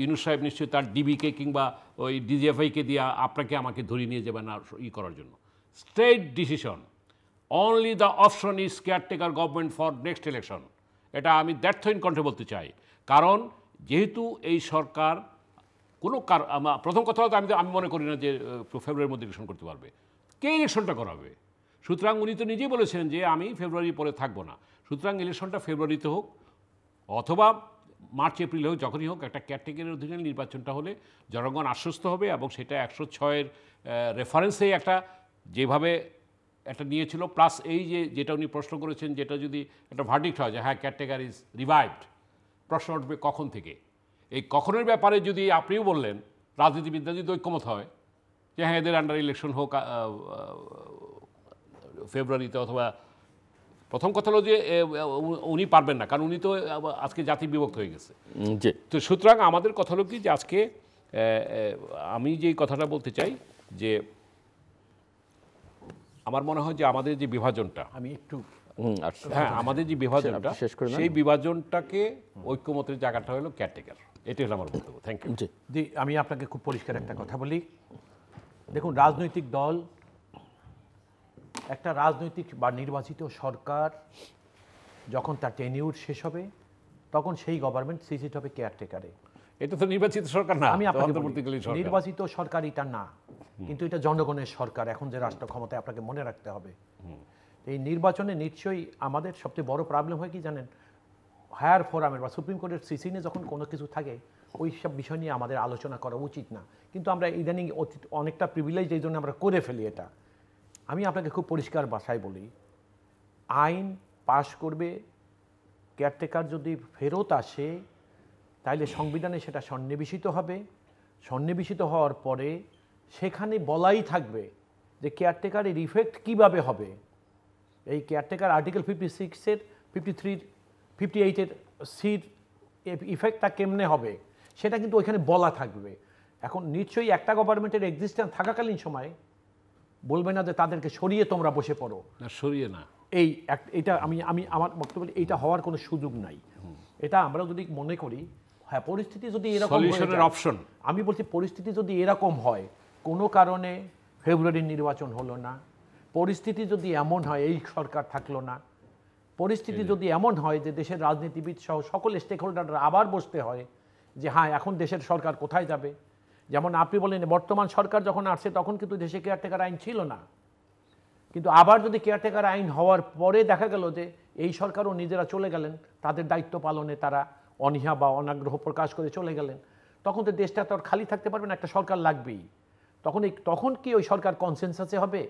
ইউনূস সাহেব নিশ্চয়ই তার ডিবিকে কিংবা ওই ডিজিএফআইকে দিয়ে আমাকে ধরিয়ে নিয়ে যাবেন না করার জন্য। State decision, only the option is caretaker government for next election, এটা আমি দ্যাটথইন কণ্ঠে বলতে চাই। কারণ যেহেতু এই সরকার প্রথম কথা হতো আমি মনে করি না যে ফেব্রুয়ারির মধ্যে ইলেকশন করতে পারবে, কে ইলেকশনটা করাবে? সুতরাং উনি তো নিজেই বলেছেন যে আমি ফেব্রুয়ারির পরে থাকবো না, সুতরাং ইলেকশনটা ফেব্রুয়ারিতে হোক অথবা মার্চ এপ্রিল হোক, যখনই হোক, একটা কেয়ারটেকারের অধীনে নির্বাচনটা হলে জনগণ আশ্বস্ত হবে, এবং সেটা 106-এর রেফারেন্সেই একটা যেভাবে একটা নিয়েছিল, প্লাস এই যেটা উনি প্রশ্ন করেছেন, যেটা যদি একটা ভার্ডিক্ট হয় যে হ্যাঁ কেয়ারটেকার ইজ রিভাইভড, প্রশ্ন উঠবে কখন থেকে। এই কখনের ব্যাপারে যদি আপনিও বললেন রাজনীতিবিদরা যদি ঐক্যমত হয় যে হ্যাঁ এদের আন্ডার ইলেকশন হোক ফেব্রুয়ারিতে, অথবা প্রথম কথা হলো যে উনি পারবেন না, কারণ উনি তো আজকে জাতি বিভক্ত হয়ে গেছে। তো সুতরাং আমাদের কথা হলো কি যে আজকে আমি যেই কথাটা বলতে চাই যে আমার মনে হয় যে আমাদের যে বিভাজনটা, আমাদের যে বিভাজনটা, সেই বিভাজনটাকে ঐক্যমতের জায়গাটা হলো কেয়ারটেকার, এটাই হলো আমার বক্তব্য। Thank you. জি, আমি আপনাকে খুব পরিষ্কার একটা কথা বলি। দেখুন, রাজনৈতিক দল, একটা রাজনৈতিক বা নির্বাচিত সরকার যখন তার টেনিউর শেষ হবে, তখন সেই গভর্নমেন্ট সিট হবে কেয়ারটেকারে। এটা তো নির্বাচিত সরকার না, আমি আপনাকে নির্বাচিত সরকার এটা না, কিন্তু এটা জনগণের সরকার এখন যে রাষ্ট্র ক্ষমতায়, আপনাকে মনে রাখতে হবে। এই নির্বাচনে নিশ্চয়ই আমাদের সবচেয়ে বড় প্রবলেম হয় কি জানেন, হায়ার ফোরামের বা সুপ্রিম কোর্টের সিসিনে যখন কোনো কিছু থাকে, ওই সব বিষয় নিয়ে আমাদের আলোচনা করা উচিত না, কিন্তু আমরা ইদানিং অনেকটা প্রিভিলেজ এই জন্য আমরা করে ফেলি এটা। আমি আপনাকে খুব পরিষ্কার ভাষায় বলি, আইন পাশ করবে কেয়ারটেকার যদি ফেরত আসে, তাইলে সংবিধানে সেটা সন্নিবেশিত হবে। সন্নিবেশিত হওয়ার পরে সেখানে বলাই থাকবে যে কেয়ারটেকারের ইফেক্ট কিভাবে হবে। এই কেয়ারটেকার আর্টিকেল 56-এর 53, 58-এর সির ইফেক্টটা কেমনে হবে সেটা কিন্তু ওইখানে বলা থাকবে। এখন নিশ্চয়ই একটা গভর্নমেন্টের এক্সিস্টেন্স থাকাকালীন সময় বলবে না যে তাদেরকে সরিয়ে তোমরা বসে পড়ো, না সরিয়ে না, এটা আমি আমার বক্তব্য, এইটা হওয়ার কোনো সুযোগ নাই। এটা আমরা যদি মনে করি হ্যাঁ, পরিস্থিতি যদি এরকম হয়ে সলিউশনের যায়, অপশন। আমি বলছি পরিস্থিতি যদি এরকম হয়, কোনো কারণে ফেব্রুয়ারির নির্বাচন হলো না, পরিস্থিতি যদি এমন হয় এই সরকার থাকলো না, পরিস্থিতি যদি এমন হয় যে দেশের রাজনীতিবিদ সহ সকল স্টেক হোল্ডাররা আবার বসতে হয় যে হ্যাঁ এখন দেশের সরকার কোথায় যাবে। যেমন আপনি বলেন বর্তমান সরকার যখন আসছে তখন কিন্তু দেশে কেয়ারটেকার আইন ছিল না, কিন্তু আবার যদি কেয়ারটেকার আইন হওয়ার পরে দেখা গেল যে এই সরকারও নিজেরা চলে গেলেন, তাদের দায়িত্ব পালনে তারা অনীহা বা অনাগ্রহ প্রকাশ করে চলে গেলেন, তখন তো দেশটা তো আর খালি থাকতে পারবে না, একটা সরকার লাগবেই। তখন কি ওই সরকার কনসেনসাসে হবে,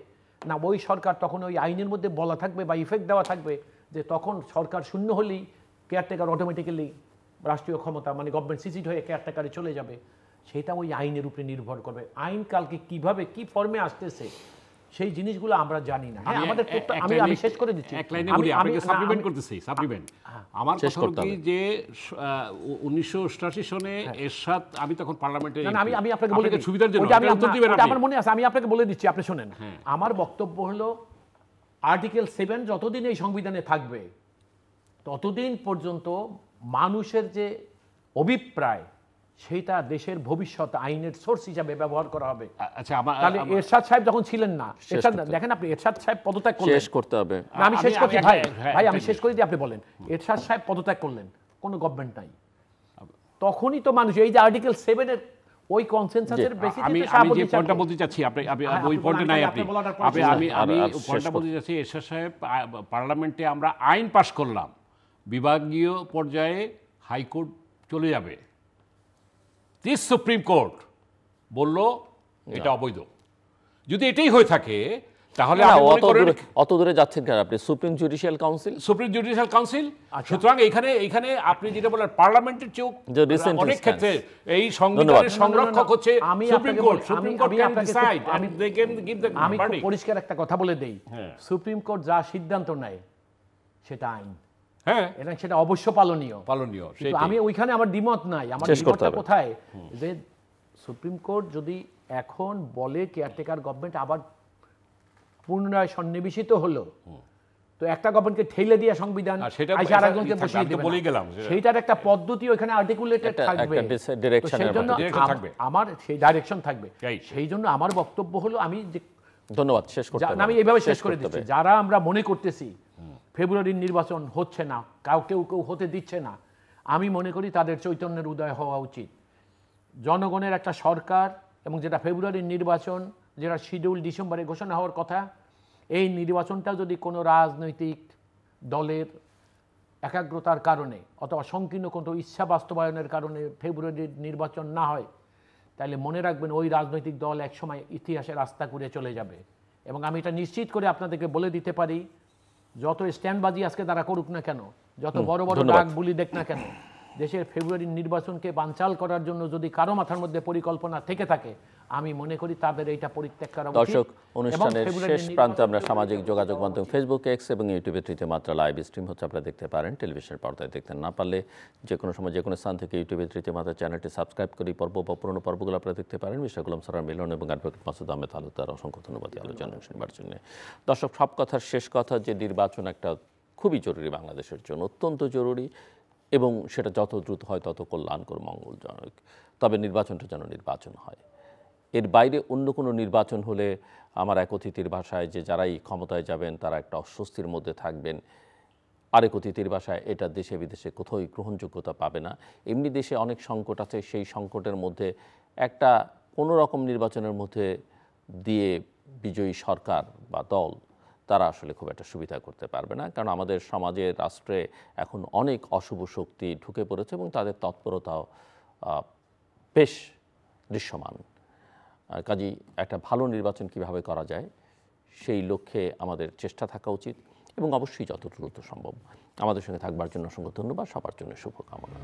না ওই সরকার তখন ওই আইনের মধ্যে বলা থাকবে বা ইফেক্ট দেওয়া থাকবে যে তখন সরকার শূন্য হলেই কেয়ারটেকার অটোমেটিক্যালি রাষ্ট্রীয় ক্ষমতা মানে গভর্নমেন্ট সিসিড হয়ে কেয়ারটেকারে চলে যাবে, সেটা ওই আইনের উপরে নির্ভর করবে। আইন কালকে কিভাবে কি ফর্মে আসতেছে সেই জিনিসগুলো আমরা জানি না। হ্যাঁ, আমাদের আমি শেষ করে দিচ্ছি, এক লাইনে বলি, আপনাকে সাপ্লিমেন্ট করতেছি। সাপ্লিমেন্ট আমার কথা হলো কি যে 1988 সনে এরশাদ, আমি তখন পার্লামেন্টে, আমি আপনাকে বলে দিচ্ছি সুবিধার জন্য আমার মনে আছে, আমি আপনাকে বলে দিচ্ছি, আপনি শোনেন। আমার বক্তব্য হলো আর্টিকেল 7 যতদিন এই সংবিধানে থাকবে ততদিন পর্যন্ত মানুষের যে অভিপ্রায় সেটা দেশের ভবিষ্যৎ আইনের সোর্স হিসাবে ব্যবহার করা হবে। আচ্ছা, তাহলে এরশাদ সাহেব যখন ছিলেন না, দেখেন আপনি এরশাদ সাহেব পদত্যাগ করলেন, শেষ করতে হবে। আমি শেষ করছি ভাই, আমি শেষ করে দিই, আপনি বলেন। এরশাদ সাহেব পদত্যাগ করলেন, কোনো গভর্নমেন্ট নাই, তখনই তো মানুষ এই যে আর্টিকেল 7 এর ওই কনসেনসাসের বেসিসে আমি যে পয়েন্টটা বলতে চাচ্ছি, আপনি ওই পয়েন্টে নাই, আমি পয়েন্টটা বলতে চাচ্ছি, এরশাদ সাহেব পার্লামেন্টে আমরা আইন পাশ করলাম, বিভাগীয় পর্যায়ে হাইকোর্ট চলে যাবে, সুপ্রিম কোর্ট বলল এটা অবৈধ। যদি এটাই হয়ে থাকে তাহলে অত দূরে যাচ্ছেন কেন আপনি? Supreme judicial council. সুতরাং এখানে আপনি যেটা বলেন পার্লামেন্টের চেয়েও অনেক ক্ষেত্রে এই সংবিধানের সংরক্ষক হচ্ছে supreme court. Can decide and they can give the আমি খুব পরিষ্কার একটা কথা বলে দেই, সুপ্রিম কোর্ট যা সিদ্ধান্ত নেয় সেটা আইন, হ্যাঁ, এবং সেটা অবশ্য পালনীয়। আমি ওইখানে আমার দ্বিমত নাই। আমার দ্বিমতটা কোথায়, যে সুপ্রিম কোর্ট যদি এখন বলে কেয়ারটেকার গভর্নমেন্ট আবার পুনরায় সন্নিবেশিত হলো, তো একটা গভর্নমেন্টকে ঠেলে দিয়ে সংবিধান আরেকজনকে বসিয়ে দেবে, সেইটার একটা পদ্ধতি ওইখানে আর্টিকুলেটেড থাকবে, আমার সেই ডাইরেকশন থাকবে। সেই জন্য আমার বক্তব্য হলো, আমি যে ধন্যবাদ, শেষ করতে আমি এইভাবে শেষ করে দিচ্ছি, যারা আমরা মনে করতেছি ফেব্রুয়ারির নির্বাচন হচ্ছে না, কেউ হতে দিচ্ছে না, আমি মনে করি তাদের চৈতন্যের উদয় হওয়া উচিত। জনগণের একটা সরকার এবং যেটা ফেব্রুয়ারির নির্বাচন, যেটা শিডিউল ডিসেম্বরে ঘোষণা হওয়ার কথা, এই নির্বাচনটা যদি কোনো রাজনৈতিক দলের একাগ্রতার কারণে অথবা সংকীর্ণ কোনো ইচ্ছা বাস্তবায়নের কারণে ফেব্রুয়ারির নির্বাচন না হয়, তাহলে মনে রাখবেন ওই রাজনৈতিক দল একসময় ইতিহাসে রাস্তা করে চলে যাবে। এবং আমি এটা নিশ্চিত করে আপনাদেরকে বলে দিতে পারি, যত স্ট্যান্ডবাজি আজকে তারা করুক না কেন, যত বড় বড় ডাক বুলি দেখ না কেন, দেশের ফেব্রুয়ারির নির্বাচনকে বানচাল করার জন্য যদি কারো মাথার মধ্যে পরিকল্পনা থেকে থাকে, আমি মনে করি তাদের এইটা পরিত্যাগ করা উচিত। দর্শক, অনুষ্ঠানের শেষ প্রান্তে আমরা সামাজিক যোগাযোগ মাধ্যম ফেসবুক, এক্স এবং ইউটিউবে তৃতীয় মাত্রা লাইভ স্ট্রিম হচ্ছে, আপনারা দেখতে পারেন। টেলিভিশনের পর্দায় দেখতে না পারলে যে কোনো সময় যে কোনো স্থান থেকে ইউটিউবে তৃতীয় মাত্রা চ্যানেলটি সাবস্ক্রাইব করে পর্ব বা পুরনো পর্বগুলো আপনারা দেখতে পারেন। মিস্টার গোলাম সরোয়ার মিলন এবং অ্যাডভোকেট মাসুদ আহমেদ তালুকদার অসংখ্য ধন্যবাদ আলোচনা শুনবার জন্য। দর্শক, সব কথার শেষ কথা যে নির্বাচন একটা খুবই জরুরি বাংলাদেশের জন্য, অত্যন্ত জরুরি, এবং সেটা যত দ্রুত হয় তত কল্যাণকর, মঙ্গলজনক। তবে নির্বাচনটা যেন নির্বাচন হয়, এর বাইরে অন্য কোনো নির্বাচন হলে আমার এক অতিথির ভাষায় যে যারাই ক্ষমতায় যাবেন তারা একটা অস্বস্তির মধ্যে থাকবেন, আরেক অতিথির ভাষায় এটা দেশে বিদেশে কোথাও গ্রহণযোগ্যতা পাবে না। এমনি দেশে অনেক সংকট আছে, সেই সংকটের মধ্যে একটা কোনো রকম নির্বাচনের মধ্যে দিয়ে বিজয়ী সরকার বা দল তারা আসলে খুব একটা সুবিধা করতে পারবে না, কারণ আমাদের সমাজে, রাষ্ট্রে এখন অনেক অশুভ শক্তি ঢুকে পড়েছে এবং তাদের তৎপরতাও বেশ দৃশ্যমান। কাজেই একটা ভালো নির্বাচন কিভাবে করা যায় সেই লক্ষ্যে আমাদের চেষ্টা থাকা উচিত, এবং অবশ্যই যত দ্রুত সম্ভব। আমাদের সঙ্গে থাকবার জন্য অসংখ্য ধন্যবাদ, সবার জন্য শুভকামনা।